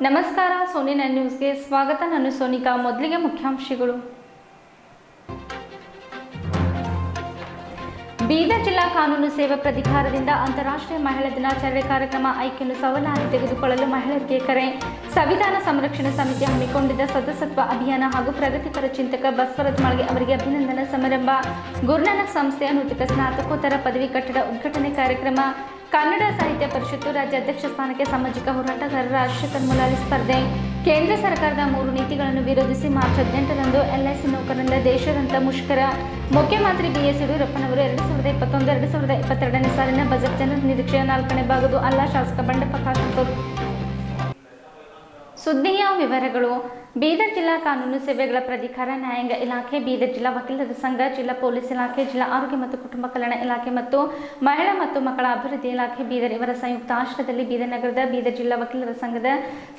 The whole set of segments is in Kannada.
ನಮಸ್ಕಾರ, ಸೋನಿ ನ್ಯೂಸ್ಗೆ ಸ್ವಾಗತ. ನಾನು ಸೋನಿಕಾ. ಮೊದಲಿಗೆ ಮುಖ್ಯಾಂಶಗಳು. ಬೀದರ್ ಜಿಲ್ಲಾ ಕಾನೂನು ಸೇವಾ ಪ್ರಾಧಿಕಾರದಿಂದ ಅಂತಾರಾಷ್ಟ್ರೀಯ ಮಹಿಳಾ ದಿನಾಚರಣೆ ಕಾರ್ಯಕ್ರಮ ಆಯ್ಕೆಯನ್ನು ಸವಾಲಾಗಿ ತೆಗೆದುಕೊಳ್ಳಲು ಮಹಿಳೆಯರಿಗೆ ಕರೆ. ಸಂವಿಧಾನ ಸಂರಕ್ಷಣಾ ಸಮಿತಿ ಹಮ್ಮಿಕೊಂಡಿದ್ದ ಸದಸ್ಯತ್ವ ಅಭಿಯಾನ ಹಾಗೂ ಪ್ರಗತಿಪರ ಚಿಂತಕ ಬಸವರಾಜ ಮಾಳ್ಗೆ ಅವರಿಗೆ ಅಭಿನಂದನಾ ಸಮಾರಂಭ. ಗುರುನಾನಕ್ ಸಂಸ್ಥೆಯ ನೂತನ ಸ್ನಾತಕೋತ್ತರ ಪದವಿ ಕಟ್ಟಡ ಉದ್ಘಾಟನೆ ಕಾರ್ಯಕ್ರಮ. ಕನ್ನಡ ಸಾಹಿತ್ಯ ಪರಿಷತ್ತು ರಾಜ್ಯ ಅಧ್ಯಕ್ಷ ಸ್ಥಾನಕ್ಕೆ ಸಾಮಾಜಿಕ ಹೋರಾಟಗಾರ ರಾಜಶೇಖರ್ ಮುಲಾಲಿ ಸ್ಪರ್ಧೆ. ಕೇಂದ್ರ ಸರ್ಕಾರದ 3 ನೀತಿಗಳನ್ನು ವಿರೋಧಿಸಿ ಮಾರ್ಚ್ 18ರಂದು ಎಲ್ಐಸಿ ನೌಕರರಿಂದ ದೇಶಾದ್ಯಂತ ಮುಷ್ಕರ. ಮುಖ್ಯಮಂತ್ರಿ ಬಿಎಸ್ ಯಡಿಯೂರಪ್ಪನವರು 2021-2022ನೇ ಸಾಲಿನ ಬಜೆಟ್ ಜನರ ನಿರೀಕ್ಷೆಯ 4ನೇ ಭಾಗದ್ದು ಅಲ್ಲ. ಶಾಸಕ ಬಂಡೆಪ್ಪ ಕಾಶಂಪುರ್. ಸುದ್ದಿಯ ವಿವರಗಳು. ಬೀದರ್ ಜಿಲ್ಲಾ ಕಾನೂನು ಸೇವೆಗಳ ಪ್ರಾಧಿಕಾರ, ನ್ಯಾಯಾಂಗ ಇಲಾಖೆ, ಬೀದರ್ ಜಿಲ್ಲಾ ವಕೀಲರ ಸಂಘ, ಜಿಲ್ಲಾ ಪೊಲೀಸ್ ಇಲಾಖೆ, ಜಿಲ್ಲಾ ಆರೋಗ್ಯ ಮತ್ತು ಕುಟುಂಬ ಕಲ್ಯಾಣ ಇಲಾಖೆ ಮತ್ತು ಮಹಿಳಾ ಮತ್ತು ಮಕ್ಕಳ ಅಭಿವೃದ್ಧಿ ಇಲಾಖೆ ಬೀದರ್ ಇವರ ಸಂಯುಕ್ತ ಆಶ್ರಯದಲ್ಲಿ ಬೀದರ್ ನಗರದ ಬೀದರ್ ಜಿಲ್ಲಾ ವಕೀಲರ ಸಂಘದ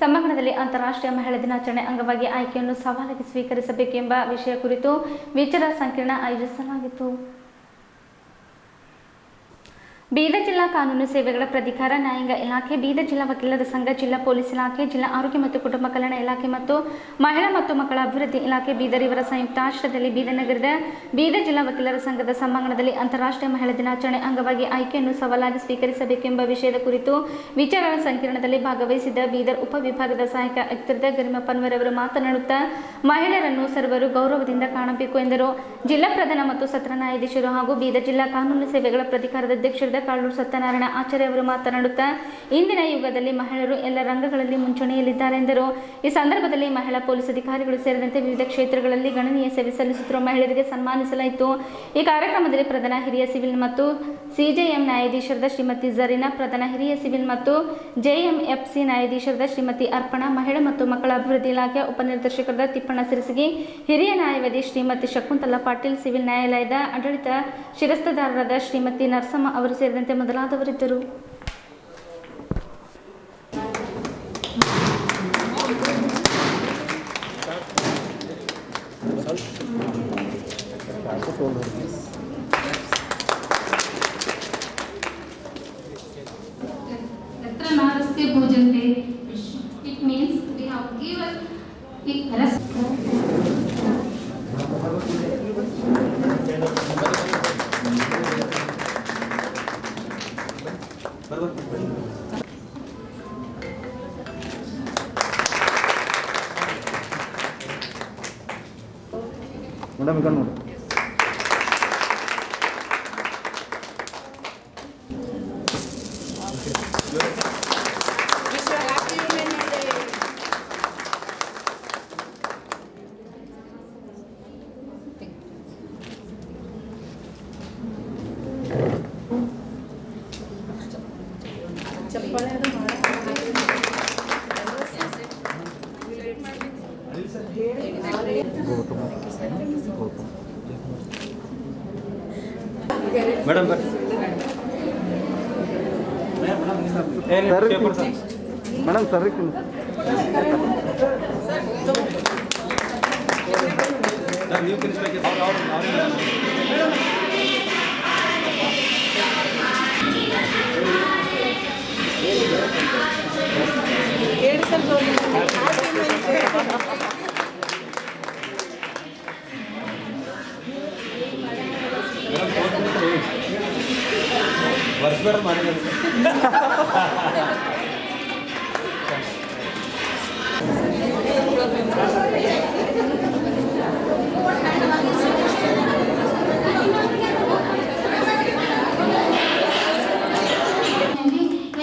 ಸಭಾಂಗಣದಲ್ಲಿ ಅಂತಾರಾಷ್ಟ್ರೀಯ ಮಹಿಳಾ ದಿನಾಚರಣೆ ಅಂಗವಾಗಿ ಆಯ್ಕೆಯನ್ನು ಸವಾಲಾಗಿ ಸ್ವೀಕರಿಸಬೇಕೆಂಬ ವಿಷಯ ಕುರಿತು ವಿಚಾರ ಸಂಕಿರಣ ಆಯೋಜಿಸಲಾಗಿತ್ತು. ಬೀದರ್ ಜಿಲ್ಲಾ ಕಾನೂನು ಸೇವೆಗಳ ಪ್ರಾಧಿಕಾರ, ನ್ಯಾಯಾಂಗ ಇಲಾಖೆ, ಬೀದರ್ ಜಿಲ್ಲಾ ವಕೀಲರ ಸಂಘ, ಜಿಲ್ಲಾ ಪೊಲೀಸ್ ಇಲಾಖೆ, ಜಿಲ್ಲಾ ಆರೋಗ್ಯ ಮತ್ತು ಕುಟುಂಬ ಕಲ್ಯಾಣ ಇಲಾಖೆ ಮತ್ತು ಮಹಿಳಾ ಮತ್ತು ಮಕ್ಕಳ ಅಭಿವೃದ್ಧಿ ಇಲಾಖೆ ಬೀದರ್ ಇವರ ಸಂಯುಕ್ತ ಆಶ್ರಯದಲ್ಲಿ ಬೀದರ್ ನಗರದ ಬೀದರ್ ಜಿಲ್ಲಾ ವಕೀಲರ ಸಂಘದ ಸಭಾಂಗಣದಲ್ಲಿ ಅಂತಾರಾಷ್ಟ್ರೀಯ ಮಹಿಳಾ ದಿನಾಚರಣೆ ಅಂಗವಾಗಿ ಆಯ್ಕೆಯನ್ನು ಸವಾಲಾಗಿ ಸ್ವೀಕರಿಸಬೇಕೆಂಬ ವಿಷಯದ ಕುರಿತು ವಿಚಾರ ಸಂಕಿರಣದಲ್ಲಿ ಭಾಗವಹಿಸಿದ್ದ ಬೀದರ್ ಉಪವಿಭಾಗದ ಸಹಾಯಕ ಆಯುಕ್ತರಾದ ಗರಿಮಪ್ಪನವರವರು ಮಾತನಾಡುತ್ತಾ, ಮಹಿಳೆಯರನ್ನು ಸರ್ವರು ಗೌರವದಿಂದ ಕಾಣಬೇಕು ಎಂದರು. ಜಿಲ್ಲಾ ಪ್ರಧಾನ ಮತ್ತು ಸತ್ರ ನ್ಯಾಯಾಧೀಶರು ಹಾಗೂ ಬೀದರ್ ಜಿಲ್ಲಾ ಕಾನೂನು ಸೇವೆಗಳ ಪ್ರಾಧಿಕಾರದ ಅಧ್ಯಕ್ಷರಾದ ಕಾಳೂರು ಸತ್ಯನಾರಾಯಣ ಆಚಾರ್ಯ ಅವರು ಮಾತನಾಡುತ್ತಾ, ಇಂದಿನ ಯುಗದಲ್ಲಿ ಮಹಿಳೆಯರು ಎಲ್ಲ ರಂಗಗಳಲ್ಲಿ ಮುಂಚೂಣಿಯಲ್ಲಿದ್ದಾರೆ ಎಂದರು. ಈ ಸಂದರ್ಭದಲ್ಲಿ ಮಹಿಳಾ ಪೊಲೀಸ್ ಅಧಿಕಾರಿಗಳು ಸೇರಿದಂತೆ ವಿವಿಧ ಕ್ಷೇತ್ರಗಳಲ್ಲಿ ಗಣನೀಯ ಸೇವೆ ಸಲ್ಲಿಸುತ್ತಿರುವ ಮಹಿಳೆಯರಿಗೆ ಸನ್ಮಾನಿಸಲಾಯಿತು. ಈ ಕಾರ್ಯಕ್ರಮದಲ್ಲಿ ಪ್ರಧಾನ ಹಿರಿಯ ಸಿವಿಲ್ ಮತ್ತು ಸಿಜೆಎಂ ನ್ಯಾಯಾಧೀಶರಾದ ಶ್ರೀಮತಿ ಜರೀನಾ, ಪ್ರಧಾನ ಹಿರಿಯ ಸಿವಿಲ್ ಮತ್ತು ಜೆಎಂಎಫ್ಸಿ ನ್ಯಾಯಾಧೀಶರಾದ ಶ್ರೀಮತಿ ಅರ್ಪಣಾ, ಮಹಿಳಾ ಮತ್ತು ಮಕ್ಕಳ ಅಭಿವೃದ್ಧಿ ಇಲಾಖೆಯ ಉಪನಿರ್ದೇಶಕರಾದ ತಿಪ್ಪಣ್ಣ ಸಿರಸಗಿ, ಹಿರಿಯ ನ್ಯಾಯವಾದಿ ಶ್ರೀಮತಿ ಶಕುಂತಲಾ ಪಾಟೀಲ್, ಸಿವಿಲ್ ನ್ಯಾಯಾಲಯದ ಆಡಳಿತ ಶಿರಸ್ತೇದಾರರಾದ ಶ್ರೀಮತಿ ನರಸಮ್ಮ ಅವರು ಸೇರಿದಂತೆ ಮೊದಲಾದವರಿದ್ದರು. ಮೇಡಮ್ ಈಗ ನೋಡಿ. ಮೇಡಮ್ ಮೇಡಮ್ ಸರಿ ನೀವು ತಿನ್ನಿಸ್ಬೇಕಿತ್ತು ವರ್ಷಬೇಡ ಮಾಡಿದ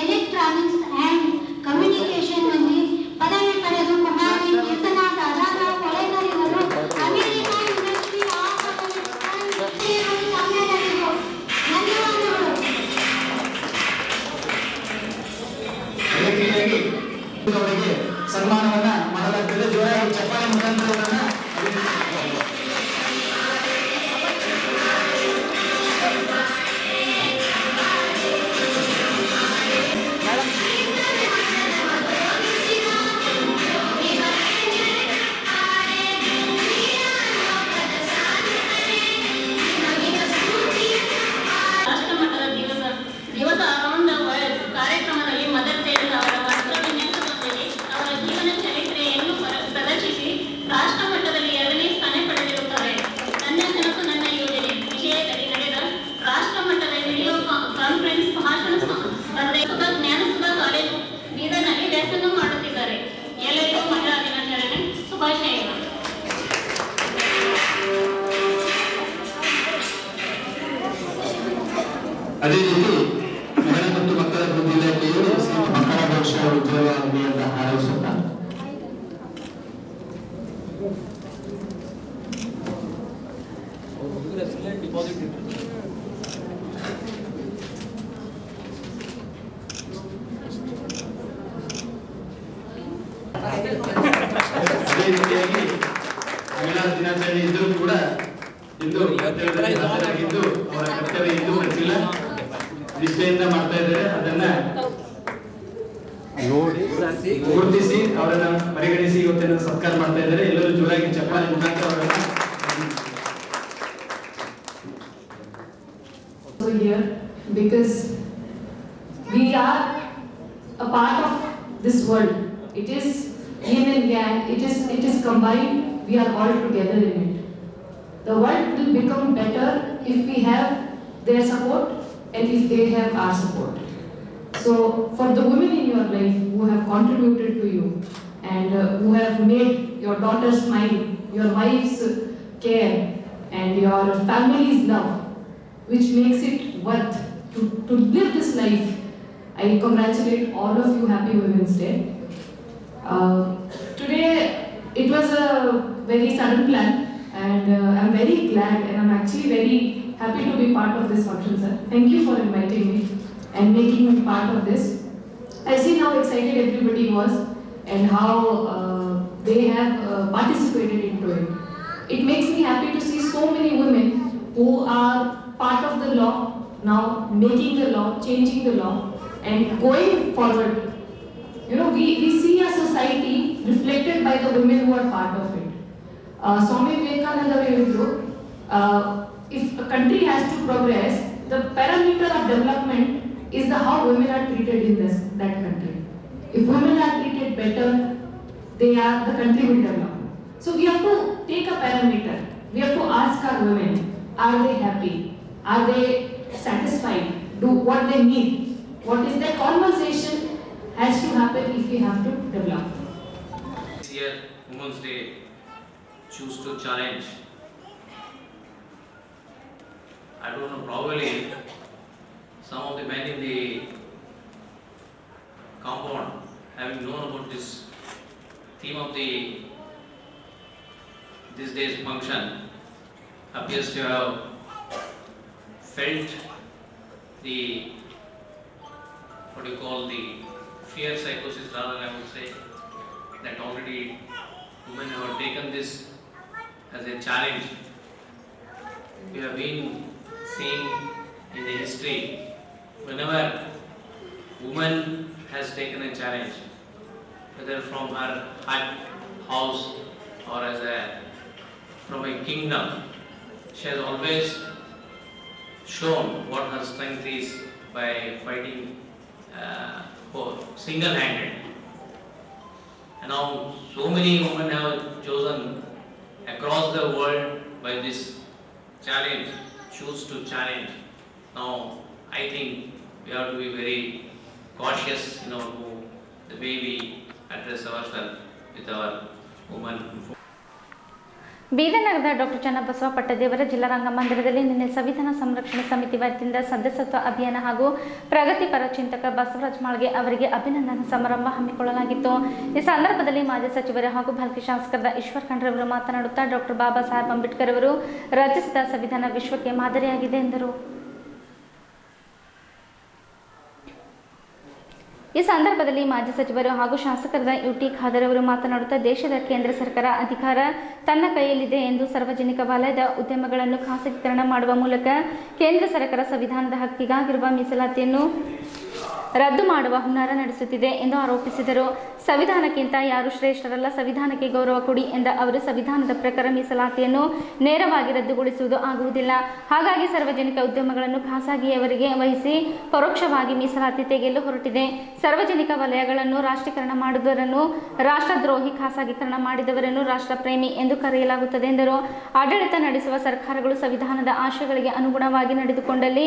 ಎಲೆಕ್ಟ್ರಾನಿಕ್ಸ್ ಆ್ಯಂಡ್ ಕಮ್ಯುನಿಕೇಶನ್ನಲ್ಲಿ ಪದವಿ ಪಡೆದು ಕುಮಾರಿ ಕೀರ್ತನಾದ ಅಲಾದ ಕೊಳೆಗರಿಗಳು ಅಮೆರಿಕ ಯೂನಿವರ್ಸಿಟಿ ಆಫ್ ಧನ್ಯವಾದಗಳು. ಸನ್ಮಾನವನ್ನ ಮಾಡಲಾಗ್ತದೆ. ಜೋರಾಗಿ ಚಪ್ಪಾಳೆ ಮುಖಾಂತರ ದಿವಸ ಕಾರ್ಯಕ್ರಮದಲ್ಲಿ ಮದರ್ ತೆರೇಸಾ ಅವರ ವಾಸ್ತವ್ಯ ನೇತೃತ್ವದಲ್ಲಿ ಅವರ ಅದೇ ರೀತಿ ಮಹಿಳಾ ಮತ್ತು ಮಕ್ಕಳ ಅಭಿವೃದ್ಧಿ ಇಲಾಖೆಯು ಮಕ್ಕಳ ಭವಿಷ್ಯ ಉಜ್ವಲವಾಗಲಿ ಅಂತ ಹಾರೈಸುತ್ತಾ ಅದೇ ರೀತಿಯಾಗಿ ಮಹಿಳಾ ದಿನಾಚರಣೆ ಇದ್ದರೂ ಕೂಡ ಇಂದು ಹಾಜರಾಗಿದ್ದು ಅವರ ಕರ್ತವ್ಯ ಇಂದು ಕಟ್ಟಿಲ್ಲ ನಿಷ್ಠೆಯಿಂದ ಮಾಡ್ತಾ ಇದ್ದಾರೆ. ಅದನ್ನ ಗುರುತಿಸಿ ಅವರನ್ನ ಪರಿಗಣಿಸಿ ಇವತ್ತಿನ ಸತ್ಕಾರ ಮಾಡ್ತಾ ಇದ್ದಾರೆ. ಎಲ್ಲರೂ ಜೋರಾಗಿ ಚಪ್ಪಾಳೆ ಮುಖಾಂತರ ಅವರನ್ನ here because we are a part of this world. It is yin and yang. It is combined. We are all together in it. The world will become better if we have their support and if they have our support. So for the women in your life who have contributed to you and who have made your daughter smile, your wife's care and your family's love, which makes it worth to live this life, I congratulate all of you. Happy Women's Day. Today it was a very sudden plan and I'm very glad and I'm actually very happy to be part of this function, sir. Thank you for inviting me and making me part of this. I see how excited everybody was and how they have participated into it. It makes me happy to see so many women who are part of the law, now making the law, changing the law and going forward. You know, we see a society reflected by the women who are part of it. Swami Vivekananda ಹೇಳಿದ್ರು, if a country has to progress, the parameter of development is the how women are treated in that country. If women are treated better, the country will develop. So we have to take a parameter. We have to ask our women, are they happy? Are they satisfied? Do what they need? What is that conversation has to happen if we have to develop. This year, Women's Day, choose to challenge. I don't know, probably some of the men in the compound, having known about this theme of this day's function, appears to have felt the, what you call, the fear psychosis, rather I would say, that already women have taken this as a challenge. We have been seeing in the history, whenever woman has taken a challenge, whether from her hut, house or from a kingdom, she has always shown what her strength is by fighting single-handed. And now so many women have chosen across the world by this challenge, choose to challenge. Now I think we have to be very cautious in our move, the way we address ourselves with our women. Bidar ನಗರದ ಡಾಕ್ಟರ್ ಚನ್ನಬಸವ ಪಟ್ಟದೇವರ ಜಿಲ್ಲಾ ರಂಗಮಂದಿರದಲ್ಲಿ ನಿನ್ನೆ ಸಂವಿಧಾನ ಸಂರಕ್ಷಣಾ ಸಮಿತಿ ವತಿಯಿಂದ ಸದಸ್ಯತ್ವ ಅಭಿಯಾನ ಹಾಗೂ ಪ್ರಗತಿಪರ ಚಿಂತಕ ಬಸವರಾಜ ಮಾಳ್ಗೆ ಅವರಿಗೆ ಅಭಿನಂದನಾ ಸಮಾರಂಭ ಹಮ್ಮಿಕೊಳ್ಳಲಾಗಿತ್ತು. ಈ ಸಂದರ್ಭದಲ್ಲಿ ಮಾಜಿ ಸಚಿವರು ಹಾಗೂ ಭಾಲ್ಕಿ ಶಾಸಕರಾದ ಈಶ್ವರ್ ಖಂಡ್ರೆ ಅವರು ಮಾತನಾಡುತ್ತಾ ಡಾಕ್ಟರ್ ಬಾಬಾ ಸಾಹೇಬ್ ಅಂಬೇಡ್ಕರ್ ಅವರು ರಚಿಸಿದ ಸಂವಿಧಾನ ವಿಶ್ವಕ್ಕೆ ಮಾದರಿಯಾಗಿದೆ ಎಂದರು. ಈ ಸಂದರ್ಭದಲ್ಲಿ ಮಾಜಿ ಸಚಿವರು ಹಾಗೂ ಶಾಸಕರಾದ ಯುಟಿ ಖಾದರ್ ಅವರು ಮಾತನಾಡುತ್ತಾ ದೇಶದ ಕೇಂದ್ರ ಸರ್ಕಾರ ಅಧಿಕಾರ ತನ್ನ ಕೈಯಲ್ಲಿದೆ ಎಂದು ಸಾರ್ವಜನಿಕ ವಲಯದ ಉದ್ಯಮಗಳನ್ನು ಖಾಸಗೀಕರಣ ಮಾಡುವ ಮೂಲಕ ಕೇಂದ್ರ ಸರ್ಕಾರ ಸಂವಿಧಾನದ ಹಕ್ಕಿಗಾಗಿರುವ ಮೀಸಲಾತಿಯನ್ನು ರದ್ದು ಮಾಡುವ ಹುನ್ನಾರ ನಡೆಸುತ್ತಿದೆ ಎಂದು ಆರೋಪಿಸಿದರು. ಸಂವಿಧಾನಕ್ಕಿಂತ ಯಾರು ಶ್ರೇಷ್ಠರಲ್ಲ, ಸಂವಿಧಾನಕ್ಕೆ ಗೌರವ ಕೊಡಿ ಎಂದ ಅವರು ಸಂವಿಧಾನದ ಪ್ರಕಾರ ಮೀಸಲಾತಿಯನ್ನು ನೇರವಾಗಿ ರದ್ದುಗೊಳಿಸುವುದು ಆಗುವುದಿಲ್ಲ. ಹಾಗಾಗಿ ಸಾರ್ವಜನಿಕ ಉದ್ಯಮಗಳನ್ನು ಖಾಸಗಿಯವರಿಗೆ ವಹಿಸಿ ಪರೋಕ್ಷವಾಗಿ ಮೀಸಲಾತಿ ತೆಗೆಯಲು ಹೊರಟಿದೆ. ಸಾರ್ವಜನಿಕ ವಲಯಗಳನ್ನು ರಾಷ್ಟ್ರೀಕರಣ ಮಾಡುವವರನ್ನು ರಾಷ್ಟ್ರದ್ರೋಹಿ, ಖಾಸಗೀಕರಣ ಮಾಡಿದವರನ್ನು ರಾಷ್ಟ್ರಪ್ರೇಮಿ ಎಂದು ಕರೆಯಲಾಗುತ್ತದೆ ಎಂದರು. ಆಡಳಿತ ನಡೆಸುವ ಸರ್ಕಾರಗಳು ಸಂವಿಧಾನದ ಆಶಯಗಳಿಗೆ ಅನುಗುಣವಾಗಿ ನಡೆದುಕೊಂಡಲ್ಲಿ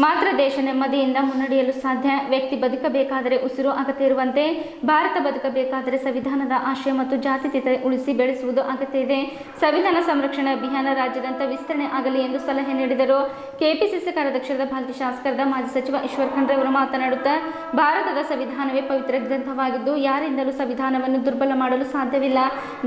ಮಾತ್ರ ದೇಶ ನೆಮ್ಮದಿಯಿಂದ ಮುನ್ನಡೆಯಲು ಸಾಧ್ಯ. ವ್ಯಕ್ತಿ ಬದುಕಬೇಕಾದರೆ ಉಸಿರು ಅಗತ್ಯ ಇರುವಂತೆ ಭಾರತ ಬದುಕಬೇಕಾದರೆ ಸಂವಿಧಾನದ ಆಶಯ ಮತ್ತು ಜಾತ್ಯತೀತ ಉಳಿಸಿ ಬೆಳೆಸುವುದು ಅಗತ್ಯ ಇದೆ. ಸಂವಿಧಾನ ಸಂರಕ್ಷಣಾ ಅಭಿಯಾನ ರಾಜ್ಯಾದ್ಯಂತ ವಿಸ್ತರಣೆ ಆಗಲಿ ಎಂದು ಸಲಹೆ ನೀಡಿದರು. ಕೆಪಿಸಿಸಿ ಕಾರ್ಯಾಧ್ಯಕ್ಷರಾದ ಭಾರತೀಯ ಶಾಸಕರಾದ ಮಾಜಿ ಸಚಿವ ಈಶ್ವರ್ ಖಂಡ್ರೆ ಅವರು ಮಾತನಾಡುತ್ತಾ, ಭಾರತದ ಸಂವಿಧಾನವೇ ಪವಿತ್ರ ಗ್ರಂಥವಾಗಿದ್ದು ಯಾರಿಂದಲೂ ಸಂವಿಧಾನವನ್ನು ದುರ್ಬಲ ಮಾಡಲು ಸಾಧ್ಯವಿಲ್ಲ.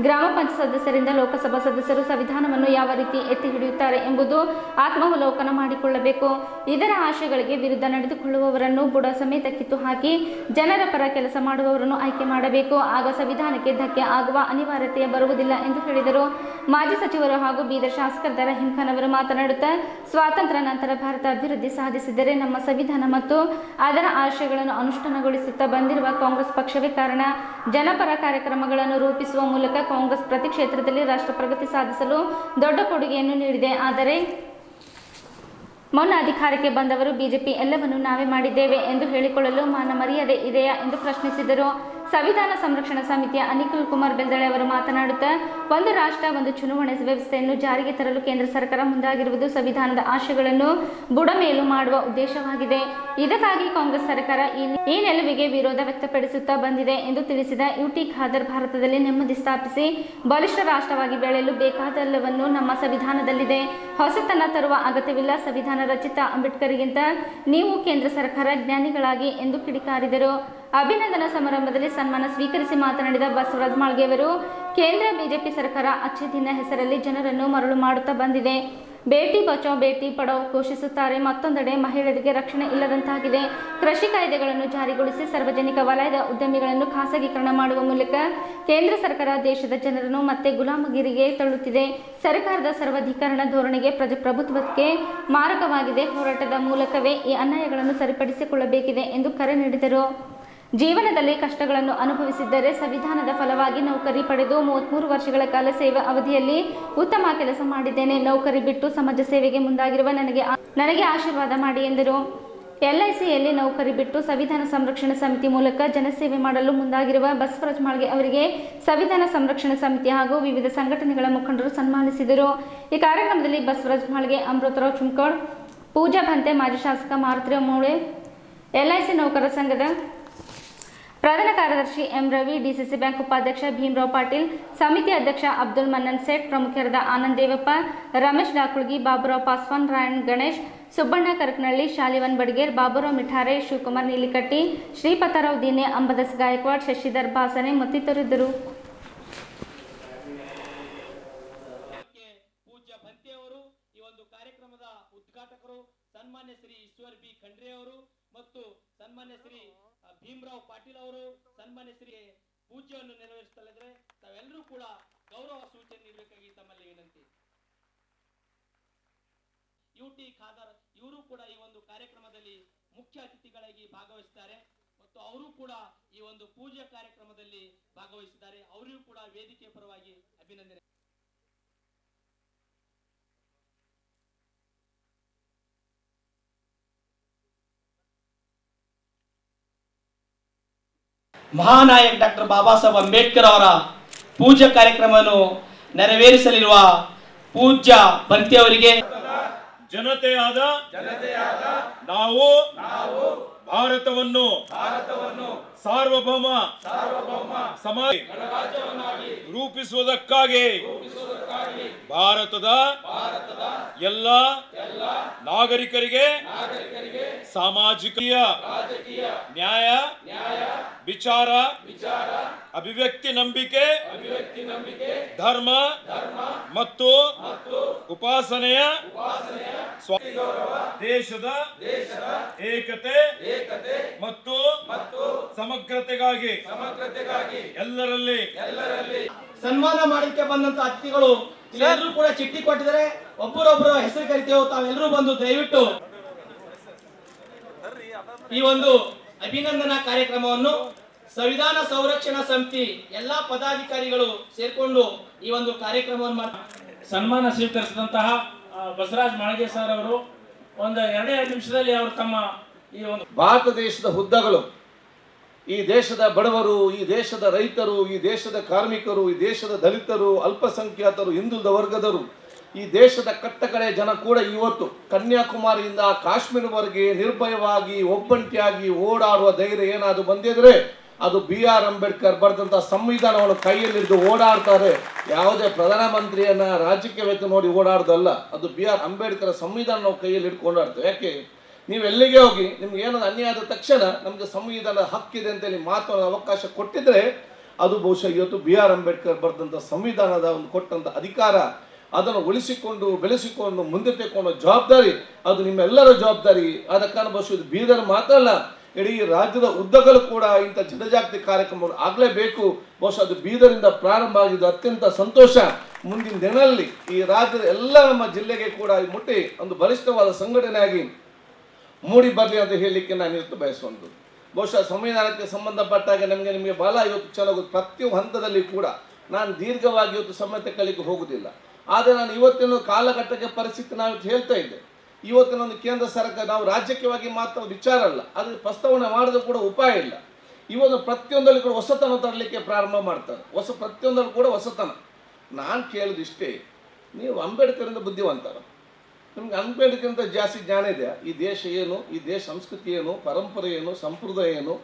ಗ್ರಾಮ ಪಂಚಾಯತ್ ಸದಸ್ಯರಿಂದ ಲೋಕಸಭಾ ಸದಸ್ಯರು ಸಂವಿಧಾನವನ್ನು ಯಾವ ರೀತಿ ಎತ್ತಿ ಹಿಡಿಯುತ್ತಾರೆ ಎಂಬುದು ಆತ್ಮಾವಲೋಕನ ಮಾಡಿಕೊಳ್ಳಬೇಕು. ಇದರ ಆಶಯಗಳಿಗೆ ವಿರುದ್ಧ ನಡೆದುಕೊಳ್ಳುವವರನ್ನು ಬುಡ ಸಮೇತ ಕಿತ್ತು ಹಾಕಿ ಜನರ ಪರ ಕೆಲಸ ಮಾಡುವವರನ್ನು ಆಯ್ಕೆ ಮಾಡಬೇಕು. ಆಗ ಸಂವಿಧಾನಕ್ಕೆ ಧಕ್ಕೆ ಆಗುವ ಅನಿವಾರ್ಯತೆ ಬರುವುದಿಲ್ಲ ಎಂದು ಹೇಳಿದರು. ಮಾಜಿ ಸಚಿವರು ಹಾಗೂ ಬೀದರ್ ಶಾಸಕರಾದ ರಹೀಂ ಖಾನ್ ಅವರು ಮಾತನಾಡುತ್ತಾ, ಸ್ವಾತಂತ್ರ್ಯ ನಂತರ ಭಾರತ ಅಭಿವೃದ್ಧಿ ಸಾಧಿಸಿದರೆ ನಮ್ಮ ಸಂವಿಧಾನ ಮತ್ತು ಅದರ ಆಶಯಗಳನ್ನು ಅನುಷ್ಠಾನಗೊಳಿಸುತ್ತಾ ಬಂದಿರುವ ಕಾಂಗ್ರೆಸ್ ಪಕ್ಷವೇ ಕಾರಣ. ಜನಪರ ಕಾರ್ಯಕ್ರಮಗಳನ್ನು ರೂಪಿಸುವ ಮೂಲಕ ಕಾಂಗ್ರೆಸ್ ಪ್ರತಿ ಕ್ಷೇತ್ರದಲ್ಲಿ ರಾಷ್ಟ್ರ ಪ್ರಗತಿ ಸಾಧಿಸಲು ದೊಡ್ಡ ಕೊಡುಗೆಯನ್ನು ನೀಡಿದೆ. ಆದರೆ ಮೊನ್ನೆ ಅಧಿಕಾರಕ್ಕೆ ಬಂದವರು ಬಿಜೆಪಿ ಎಲ್ಲವನ್ನೂ ನಾವೇ ಮಾಡಿದ್ದೇವೆ ಎಂದು ಹೇಳಿಕೊಳ್ಳಲು ಮಾನ ಮರ್ಯಾದೆ ಇದೆಯಾ ಎಂದು ಪ್ರಶ್ನಿಸಿದರು. ಸಂವಿಧಾನ ಸಂರಕ್ಷಣಾ ಸಮಿತಿಯ ಅನಿಲ್ ಕುಮಾರ್ ಬೆಲ್ದಳೆ ಅವರು ಮಾತನಾಡುತ್ತಾ, ಒಂದು ರಾಷ್ಟ್ರ ಒಂದು ಚುನಾವಣೆ ವ್ಯವಸ್ಥೆಯನ್ನು ಜಾರಿಗೆ ತರಲು ಕೇಂದ್ರ ಸರ್ಕಾರ ಮುಂದಾಗಿರುವುದು ಸಂವಿಧಾನದ ಆಶಯಗಳನ್ನು ಬುಡಮೇಲು ಮಾಡುವ ಉದ್ದೇಶವಾಗಿದೆ. ಇದಕ್ಕಾಗಿ ಕಾಂಗ್ರೆಸ್ ಸರ್ಕಾರ ಈ ನಿಲುವಿಗೆ ವಿರೋಧ ವ್ಯಕ್ತಪಡಿಸುತ್ತಾ ಬಂದಿದೆ ಎಂದು ತಿಳಿಸಿದ ಯುಟಿ ಖಾದರ್, ಭಾರತದಲ್ಲಿ ನೆಮ್ಮದಿ ಸ್ಥಾಪಿಸಿ ಬಲಿಷ್ಠ ರಾಷ್ಟ್ರವಾಗಿ ಬೆಳೆಯಲು ಬೇಕಾದೆಲ್ಲವನ್ನು ನಮ್ಮ ಸಂವಿಧಾನದಲ್ಲಿದೆ. ಹೊಸತನ ತರುವ ಅಗತ್ಯವಿಲ್ಲ. ಸಂವಿಧಾನ ರಚಿತ ಅಂಬೇಡ್ಕರ್ಗಿಂತ ನೀವು ಕೇಂದ್ರ ಸರ್ಕಾರ ಜ್ಞಾನಿಗಳಾಗಿ ಎಂದು ಕಿಡಿಕಾರಿದರು. ಅಭಿನಂದನಾ ಸಮಾರಂಭದಲ್ಲಿ ಸನ್ಮಾನ ಸ್ವೀಕರಿಸಿ ಮಾತನಾಡಿದ ಬಸವರಾಜ ಮಾಳ್ಗೆ ಅವರು, ಕೇಂದ್ರ ಬಿಜೆಪಿ ಸರ್ಕಾರ ಅಚ್ಚೆ ದಿನ ಹೆಸರಲ್ಲಿ ಜನರನ್ನು ಮರಳು ಮಾಡುತ್ತಾ ಬಂದಿದೆ. ಬೇಟಿ ಬಚಾವ್ ಬೇಟಿ ಪಡಾವ್ ಘೋಷಿಸುತ್ತಾರೆ. ಮತ್ತೊಂದೆಡೆ ಮಹಿಳೆಯರಿಗೆ ರಕ್ಷಣೆ ಇಲ್ಲದಂತಾಗಿದೆ. ಕೃಷಿ ಕಾಯ್ದೆಗಳನ್ನು ಜಾರಿಗೊಳಿಸಿ ಸಾರ್ವಜನಿಕ ವಲಯದ ಉದ್ಯಮಿಗಳನ್ನು ಖಾಸಗೀಕರಣ ಮಾಡುವ ಮೂಲಕ ಕೇಂದ್ರ ಸರ್ಕಾರ ದೇಶದ ಜನರನ್ನು ಮತ್ತೆ ಗುಲಾಮಗಿರಿಗೆ ತಳ್ಳುತ್ತಿದೆ. ಸರ್ಕಾರದ ಸರ್ವಾಧಿಕರಣ ಧೋರಣೆಗೆ ಪ್ರಜಾಪ್ರಭುತ್ವಕ್ಕೆ ಮಾರಕವಾಗಿದೆ. ಹೋರಾಟದ ಮೂಲಕವೇ ಈ ಅನ್ಯಾಯಗಳನ್ನು ಸರಿಪಡಿಸಿಕೊಳ್ಳಬೇಕಿದೆ ಎಂದು ಕರೆ ನೀಡಿದರು. ಜೀವನದಲ್ಲಿ ಕಷ್ಟಗಳನ್ನು ಅನುಭವಿಸಿದ್ದರೆ ಸಂವಿಧಾನದ ಫಲವಾಗಿ ನೌಕರಿ ಪಡೆದು 33 ವರ್ಷಗಳ ಕಾಲ ಸೇವಾ ಅವಧಿಯಲ್ಲಿ ಉತ್ತಮ ಕೆಲಸ ಮಾಡಿದ್ದೇನೆ. ನೌಕರಿ ಬಿಟ್ಟು ಸಮಾಜ ಸೇವೆಗೆ ಮುಂದಾಗಿರುವ ನನಗೆ ಆಶೀರ್ವಾದ ಮಾಡಿ ಎಂದರು. LICಯಲ್ಲಿ ನೌಕರಿ ಬಿಟ್ಟು ಸಂವಿಧಾನ ಸಂರಕ್ಷಣಾ ಸಮಿತಿ ಮೂಲಕ ಜನಸೇವೆ ಮಾಡಲು ಮುಂದಾಗಿರುವ ಬಸವರಾಜ ಮಾಳ್ಗೆ ಅವರಿಗೆ ಸಂವಿಧಾನ ಸಂರಕ್ಷಣಾ ಸಮಿತಿ ಹಾಗೂ ವಿವಿಧ ಸಂಘಟನೆಗಳ ಮುಖಂಡರು ಸನ್ಮಾನಿಸಿದರು. ಈ ಕಾರ್ಯಕ್ರಮದಲ್ಲಿ ಬಸವರಾಜ ಮಾಳ್ಗೆ, ಅಮೃತರಾವ್ ಚುಂಕೋಡ್, ಪೂಜಾ ಭಂತೆ, ಮಾಜಿ ಶಾಸಕ ಮಾರುತಿರಾವ್ ಮೂಳೆ, LIC ನೌಕರರ ಸಂಘದ ಪ್ರಧಾನ ಕಾರ್ಯದರ್ಶಿ ಎಂ ರವಿ, ಡಿಸಿಸಿ ಬ್ಯಾಂಕ್ ಉಪಾಧ್ಯಕ್ಷ ಭೀಮರಾವ್ ಪಾಟೀಲ್, ಸಮಿತಿ ಅಧ್ಯಕ್ಷ ಅಬ್ದುಲ್ ಮನ್ನನ್ ಸೇಠ್, ಪ್ರಮುಖರಾದ ಆನಂದ್ ದೇವಪ್ಪ, ರಮೇಶ್ ಡಾಕುಳ್ಗಿ, ಬಾಬುರಾವ್ ಪಾಸ್ವಾನ್, ರಾಯಣ್ ಗಣೇಶ್, ಸುಬ್ಬಣ್ಣ ಕರಕನಹಳ್ಳಿ, ಶಾಲಿವನ್ ಬಡ್ಗೇರ್, ಬಾಬುರಾವ್ ಮಿಠಾರೆ, ಶಿವಕುಮಾರ್ ನೀಲಿಕಟ್ಟಿ, ಶ್ರೀಪತರಾವ್ ದೀನೆ, ಅಂಬದಾಸ್ ಗಾಯಕ್ವಾಡ್, ಶಶಿಧರ್ ಬಾಸನೆ ಮತ್ತಿತರರಿದ್ದರು. ಪೂಜ್ಯ ಭಂತೆ ಅವರು ಈ ಒಂದು ಕಾರ್ಯಕ್ರಮದ ಉದ್ಘಾಟಕರು, ಸನ್ಮಾನ್ಯ ಶ್ರೀ ಈಶ್ವರ್ ಬಿ ಖಂಡ್ರೆ ಅವರು ಮತ್ತು ಸನ್ಮಾನ್ಯ ಶ್ರೀ ಭೀಮರಾವ್ ಪಾಟೀಲ್ ಅವರು ಸನ್ಮಾನ್ಯ ಶ್ರೀ ಪೂಜೆಯನ್ನು ನೆರವೇರಿಸುತ್ತಲಿದ್ರೆ ತಾವೆಲ್ಲರೂ ಕೂಡ ಗೌರವ ಸೂಚನೆ ನೀಡಬೇಕಾಗಿ ತಮ್ಮಲ್ಲಿ ವಿನಂತಿ. ಯುಟಿ ಖಾದರ್ ಇವರು ಕೂಡ ಈ ಒಂದು ಕಾರ್ಯಕ್ರಮದಲ್ಲಿ ಮುಖ್ಯ ಅತಿಥಿಗಳಾಗಿ ಭಾಗವಹಿಸಿದ್ದಾರೆ ಮತ್ತು ಅವರು ಕೂಡ ಈ ಒಂದು ಪೂಜೆ ಕಾರ್ಯಕ್ರಮದಲ್ಲಿ ಭಾಗವಹಿಸಿದ್ದಾರೆ. ಅವರಿಗೂ ಕೂಡ ವೇದಿಕೆ ಪರವಾಗಿ ಅಭಿನಂದನೆ. ಮಹಾನಾಯಕ ಡಾಕ್ಟರ್ ಬಾಬಾ ಸಾಹೇಬ್ ಅಂಬೇಡ್ಕರ್ ಅವರ ಪೂಜಾ ಕಾರ್ಯಕ್ರಮವನ್ನು ನೆರವೇರಿಸಲಿರುವ ಪೂಜ್ಯ ಭಂತೆಯವರಿಗೆ ಜನತೆಯಾದ ನಾವು ಭಾರತವನ್ನು ಸಾರ್ವಭೌಮ ಸಮಾಜ ರೂಪಿಸುವುದಕ್ಕಾಗಿ ಭಾರತದ ಎಲ್ಲ ನಾಗರಿಕರಿಗೆ ಸಾಮಾಜಿಕ ನ್ಯಾಯ ವಿಚಾರ ಅಭಿವ್ಯಕ್ತಿ ನಂಬಿಕೆ ಧರ್ಮ ಮತ್ತು ಉಪಾಸನೆಯ ದೇಶದ ಏಕತೆ ಮತ್ತು ಸಮಗ್ರತೆಗಾಗಿ ಎಲ್ಲರಲ್ಲಿ ಸನ್ಮಾನ ಮಾಡಲಿಕ್ಕೆ ಬಂದಂತ ಅತಿಥಿಗಳು ಎಲ್ಲರೂ ಕೂಡ ಚಿಟ್ಟಿ ಕೊಟ್ಟಿದ್ದಾರೆ. ಒಬ್ಬರೊಬ್ಬರ ಹೆಸರು ಕರಿತೇವೆ. ತಾವೆಲ್ಲರೂ ಬಂದು ದಯವಿಟ್ಟು ಈ ಒಂದು ಅಭಿನಂದನಾ ಕಾರ್ಯಕ್ರಮವನ್ನು ಸಂವಿಧಾನ ಸಂರಕ್ಷಣಾ ಸಮಿತಿ ಎಲ್ಲಾ ಪದಾಧಿಕಾರಿಗಳು ಸೇರ್ಕೊಂಡು ಈ ಒಂದು ಕಾರ್ಯಕ್ರಮವನ್ನು ಸನ್ಮಾನ ಸ್ವೀಕರಿಸಿದಂತಹ ಬಸವರಾಜ ಮಾಳ್ಗೆ ಸರ್ ಅವರು ಒಂದು 2 ನಿಮಿಷದಲ್ಲಿ ಅವರು ತಮ್ಮ ಈ ಒಂದು ಭಾರತ ದೇಶದ ಹುದ್ದಗಳು, ಈ ದೇಶದ ಬಡವರು, ಈ ದೇಶದ ರೈತರು, ಈ ದೇಶದ ಕಾರ್ಮಿಕರು, ಈ ದೇಶದ ದಲಿತರು, ಅಲ್ಪಸಂಖ್ಯಾತರು, ಹಿಂದುಳಿದ ವರ್ಗದವರು, ಈ ದೇಶದ ಕಟ್ಟಕಡೆ ಜನ ಕೂಡ ಇವತ್ತು ಕನ್ಯಾಕುಮಾರಿಯಿಂದ ಕಾಶ್ಮೀರವರೆಗೆ ನಿರ್ಭಯವಾಗಿ ಒಬ್ಬಂಟಿಯಾಗಿ ಓಡಾಡುವ ಧೈರ್ಯ ಏನಾದರೂ ಬಂದಿದ್ರೆ ಅದು BR ಅಂಬೇಡ್ಕರ್ ಬರೆದಂಥ ಸಂವಿಧಾನವನ್ನು ಕೈಯಲ್ಲಿ ಹಿಡಿದು ಓಡಾಡ್ತಾರೆ. ಯಾವುದೇ ಪ್ರಧಾನಮಂತ್ರಿಯನ್ನ ರಾಜಕೀಯ ವ್ಯಕ್ತಿ ನೋಡಿ ಓಡಾಡ್ದಲ್ಲ, ಅದು BR ಅಂಬೇಡ್ಕರ್ ಸಂವಿಧಾನ ನಾವು ಕೈಯಲ್ಲಿ ಹಿಡ್ಕೊಂಡು ಓಡಾಡ್ತೇವೆ. ಯಾಕೆ ನೀವು ಎಲ್ಲಿಗೆ ಹೋಗಿ ನಿಮ್ಗೆ ಏನಾದ್ರು ಅನ್ಯಾಯ ಆದ ತಕ್ಷಣ ನಮಗೆ ಸಂವಿಧಾನದ ಹಕ್ಕಿದೆ ಅಂತೇಳಿ ಮಾತುವ ಅವಕಾಶ ಕೊಟ್ಟಿದ್ರೆ ಅದು ಬಹುಶಃ ಇವತ್ತು BR ಅಂಬೇಡ್ಕರ್ ಬರೆದಂಥ ಸಂವಿಧಾನದ ಒಂದು ಕೊಟ್ಟಂಥ ಅಧಿಕಾರ, ಅದನ್ನು ಉಳಿಸಿಕೊಂಡು ಬೆಳೆಸಿಕೊಂಡು ಮುಂದೆ ತೆಗೆದುಕೊಂಡು ಜವಾಬ್ದಾರಿ ಅದು ನಿಮ್ಮೆಲ್ಲರ ಜವಾಬ್ದಾರಿ. ಆದ ಕಾರಣ ಬಹುಶಃ ಇದು ಬೀದರ್ ಮಾತ್ರ ಅಲ್ಲ, ಇಡೀ ರಾಜ್ಯದ ಉದ್ದಗಲೂ ಕೂಡ ಇಂಥ ಜನಜಾಗೃತಿ ಕಾರ್ಯಕ್ರಮಗಳು ಆಗಲೇಬೇಕು. ಬಹುಶಃ ಅದು ಬೀದರಿಂದ ಪ್ರಾರಂಭ ಆಗಿದ್ದು ಅತ್ಯಂತ ಸಂತೋಷ. ಮುಂದಿನ ದಿನದಲ್ಲಿ ಈ ರಾಜ್ಯದ ಎಲ್ಲ ನಮ್ಮ ಜಿಲ್ಲೆಗೆ ಕೂಡ ಮುಟ್ಟಿ ಒಂದು ಬಲಿಷ್ಠವಾದ ಸಂಘಟನೆಯಾಗಿ ಮೂಡಿ ಬರಲಿ ಅಂತ ಹೇಳಲಿಕ್ಕೆ ನಾನು ಇವತ್ತು ಬಯಸುವಂಥದ್ದು. ಬಹುಶಃ ಸಂವಿಧಾನಕ್ಕೆ ಸಂಬಂಧಪಟ್ಟಾಗ ನಿಮಗೆ ಬಹಳ ಇವತ್ತು ಚೆನ್ನಾಗಿ ಪ್ರತಿಯೊಂದು ಹಂತದಲ್ಲಿ ಕೂಡ ನಾನು ದೀರ್ಘವಾಗಿ ಇವತ್ತು ಸಮಯ ತಗೊಳ್ಳಿಕ್ಕೆ ಹೋಗುವುದಿಲ್ಲ. ಆದರೆ ನಾನು ಇವತ್ತಿನ ಕಾಲಘಟ್ಟಕ್ಕೆ ಪರಿಸ್ಥಿತಿ ನಾವು ಹೇಳ್ತಾ ಇದ್ದೆ. ಇವತ್ತಿನ ಒಂದು ಕೇಂದ್ರ ಸರ್ಕಾರ ನಾವು ರಾಜಕೀಯವಾಗಿ ಮಾತ್ರ ವಿಚಾರ ಅಲ್ಲ, ಅದ್ರ ಪ್ರಸ್ತಾವನೆ ಮಾಡಿದ್ರು ಕೂಡ ಉಪಾಯ ಇಲ್ಲ. ಇವತ್ತು ಪ್ರತಿಯೊಂದರಲ್ಲಿ ಕೂಡ ಹೊಸತನ ತರಲಿಕ್ಕೆ ಪ್ರಾರಂಭ ಮಾಡ್ತಾರೆ. ಪ್ರತಿಯೊಂದರಲ್ಲಿ ಕೂಡ ಹೊಸತನ. ನಾನು ಕೇಳಿದಿಷ್ಟೇ, ನೀವು ಅಂಬೇಡ್ಕರಿಂದ ಬುದ್ಧಿವಂತರ, ನಿಮ್ಗೆ ಅಂಬೇಡ್ಕರ್ಗಿಂತ ಜಾಸ್ತಿ ಜ್ಞಾನ ಇದೆ. ಈ ದೇಶ ಏನು, ಈ ದೇಶ ಸಂಸ್ಕೃತಿ ಏನು, ಪರಂಪರೆ ಏನು, ಸಂಪ್ರದಾಯ ಏನು,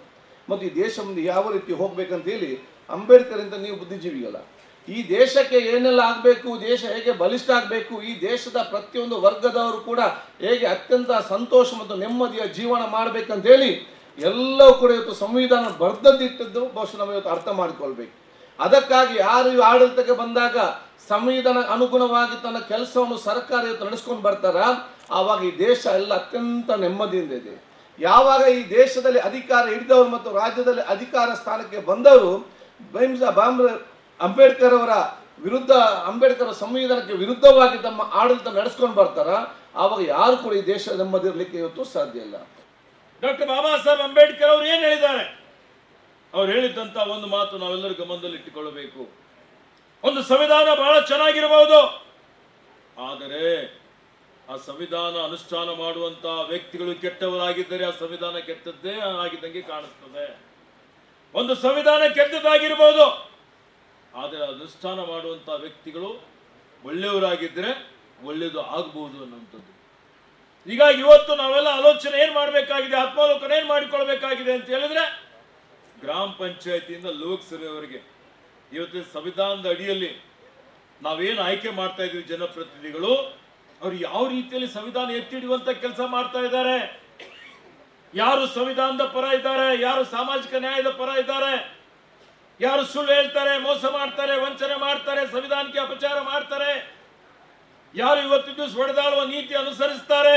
ಮತ್ತು ಈ ದೇಶ ಮುಂದೆ ಯಾವ ರೀತಿ ಹೋಗ್ಬೇಕಂತ ಹೇಳಿ ಅಂಬೇಡ್ಕರಿಂದ ನೀವು ಬುದ್ಧಿಜೀವಿಗಲ್ಲ. ಈ ದೇಶಕ್ಕೆ ಏನೆಲ್ಲ ಆಗಬೇಕು, ದೇಶ ಹೇಗೆ ಬಲಿಷ್ಠ ಆಗಬೇಕು, ಈ ದೇಶದ ಪ್ರತಿಯೊಂದು ವರ್ಗದವರು ಕೂಡ ಹೇಗೆ ಅತ್ಯಂತ ಸಂತೋಷ ಮತ್ತು ನೆಮ್ಮದಿಯ ಜೀವನ ಮಾಡಬೇಕಂತ ಹೇಳಿ ಎಲ್ಲವೂ ಕೂಡ ಇವತ್ತು ಸಂವಿಧಾನ ಬರೆದದ್ದಿಟ್ಟದ್ದು ಬಹುಶಃ ನಾವು ಇವತ್ತು ಅರ್ಥ ಮಾಡಿಕೊಳ್ಬೇಕು. ಅದಕ್ಕಾಗಿ ಯಾರು ಆಡಳಿತಕ್ಕೆ ಬಂದಾಗ ಸಂವಿಧಾನ ಅನುಗುಣವಾಗಿ ತನ್ನ ಕೆಲಸವನ್ನು ಸರ್ಕಾರ ಇವತ್ತು ನಡೆಸ್ಕೊಂಡು ಬರ್ತಾರ, ಆವಾಗ ಈ ದೇಶ ಎಲ್ಲ ಅತ್ಯಂತ ನೆಮ್ಮದಿಯಿಂದ ಇದೆ. ಯಾವಾಗ ಈ ದೇಶದಲ್ಲಿ ಅಧಿಕಾರ ಹಿಡಿದವರು ಮತ್ತು ರಾಜ್ಯದಲ್ಲಿ ಅಧಿಕಾರ ಸ್ಥಾನಕ್ಕೆ ಬಂದವರು ಅಂಬೇಡ್ಕರ್ ಅವರ ವಿರುದ್ಧ, ಅಂಬೇಡ್ಕರ್ ಸಂವಿಧಾನಕ್ಕೆ ವಿರುದ್ಧವಾಗಿ ತಮ್ಮ ಆಡಳಿತ ನಡೆಸ್ಕೊಂಡು ಬರ್ತಾರ, ಆವಾಗ ಯಾರು ಕೂಡ ಈ ದೇಶ ನೆಮ್ಮದಿ ಇರಲಿಕ್ಕೆ ಇವತ್ತು ಸಾಧ್ಯ ಇಲ್ಲ. ಡಾಕ್ಟರ್ ಬಾಬಾ ಸಾಹೇಬ್ ಅಂಬೇಡ್ಕರ್ ಅವರು ಏನು ಹೇಳಿದ್ದಾರೆ? ಅವ್ರು ಹೇಳಿದಂತ ಒಂದು ಮಾತು ನಾವೆಲ್ಲರೂ ಗಮನದಲ್ಲಿ ಇಟ್ಟುಕೊಳ್ಳಬೇಕು. ಒಂದು ಸಂವಿಧಾನ ಬಹಳ ಚೆನ್ನಾಗಿರಬಹುದು, ಆದರೆ ಆ ಸಂವಿಧಾನ ಅನುಷ್ಠಾನ ಮಾಡುವಂತ ವ್ಯಕ್ತಿಗಳು ಕೆಟ್ಟವರಾಗಿದ್ದರೆ ಆ ಸಂವಿಧಾನ ಕೆಟ್ಟದ್ದೇ ಆಗಿದ್ದಂಗೆ ಕಾಣಿಸ್ತದೆ. ಒಂದು ಸಂವಿಧಾನ ಕೆಟ್ಟದಾಗಿರ್ಬೋದು, ಆದರೆ ಅನುಷ್ಠಾನ ಮಾಡುವಂತ ವ್ಯಕ್ತಿಗಳು ಒಳ್ಳೆಯವರಾಗಿದ್ದರೆ ಒಳ್ಳೆಯದು ಆಗಬಹುದು ಅನ್ನುವಂಥದ್ದು. ಹೀಗಾಗಿ ಇವತ್ತು ನಾವೆಲ್ಲ ಆಲೋಚನೆ ಏನ್ ಮಾಡಬೇಕಾಗಿದೆ, ಆತ್ಮಾವಲೋಕನ ಏನ್ ಮಾಡಿಕೊಳ್ಬೇಕಾಗಿದೆ ಅಂತ ಹೇಳಿದ್ರೆ, ಗ್ರಾಮ ಪಂಚಾಯತಿಯಿಂದ ಲೋಕಸಭೆಯವರೆಗೆ ಇವತ್ತಿನ ಸಂವಿಧಾನದ ಅಡಿಯಲ್ಲಿ ನಾವೇನು ಆಯ್ಕೆ ಮಾಡ್ತಾ ಇದೀವಿ ಜನಪ್ರತಿನಿಧಿಗಳು, ಅವ್ರು ಯಾವ ರೀತಿಯಲ್ಲಿ ಸಂವಿಧಾನ ಎತ್ತಿಡುವಂತ ಕೆಲಸ ಮಾಡ್ತಾ ಇದ್ದಾರೆ, ಯಾರು ಸಂವಿಧಾನದ ಪರ ಇದ್ದಾರೆ, ಯಾರು ಸಾಮಾಜಿಕ ನ್ಯಾಯದ ಪರ ಇದ್ದಾರೆ, ಯಾರು ಸುಳ್ಳು ಹೇಳ್ತಾರೆ, ಮೋಸ ಮಾಡ್ತಾರೆ, ವಂಚನೆ ಮಾಡ್ತಾರೆ, ಸಂವಿಧಾನಕ್ಕೆ ಅಪಚಾರ ಮಾಡ್ತಾರೆ, ಯಾರು ಇವತ್ತು ದಿವಸ ಹೊಡೆದಾಳುವ ನೀತಿ ಅನುಸರಿಸ್ತಾರೆ,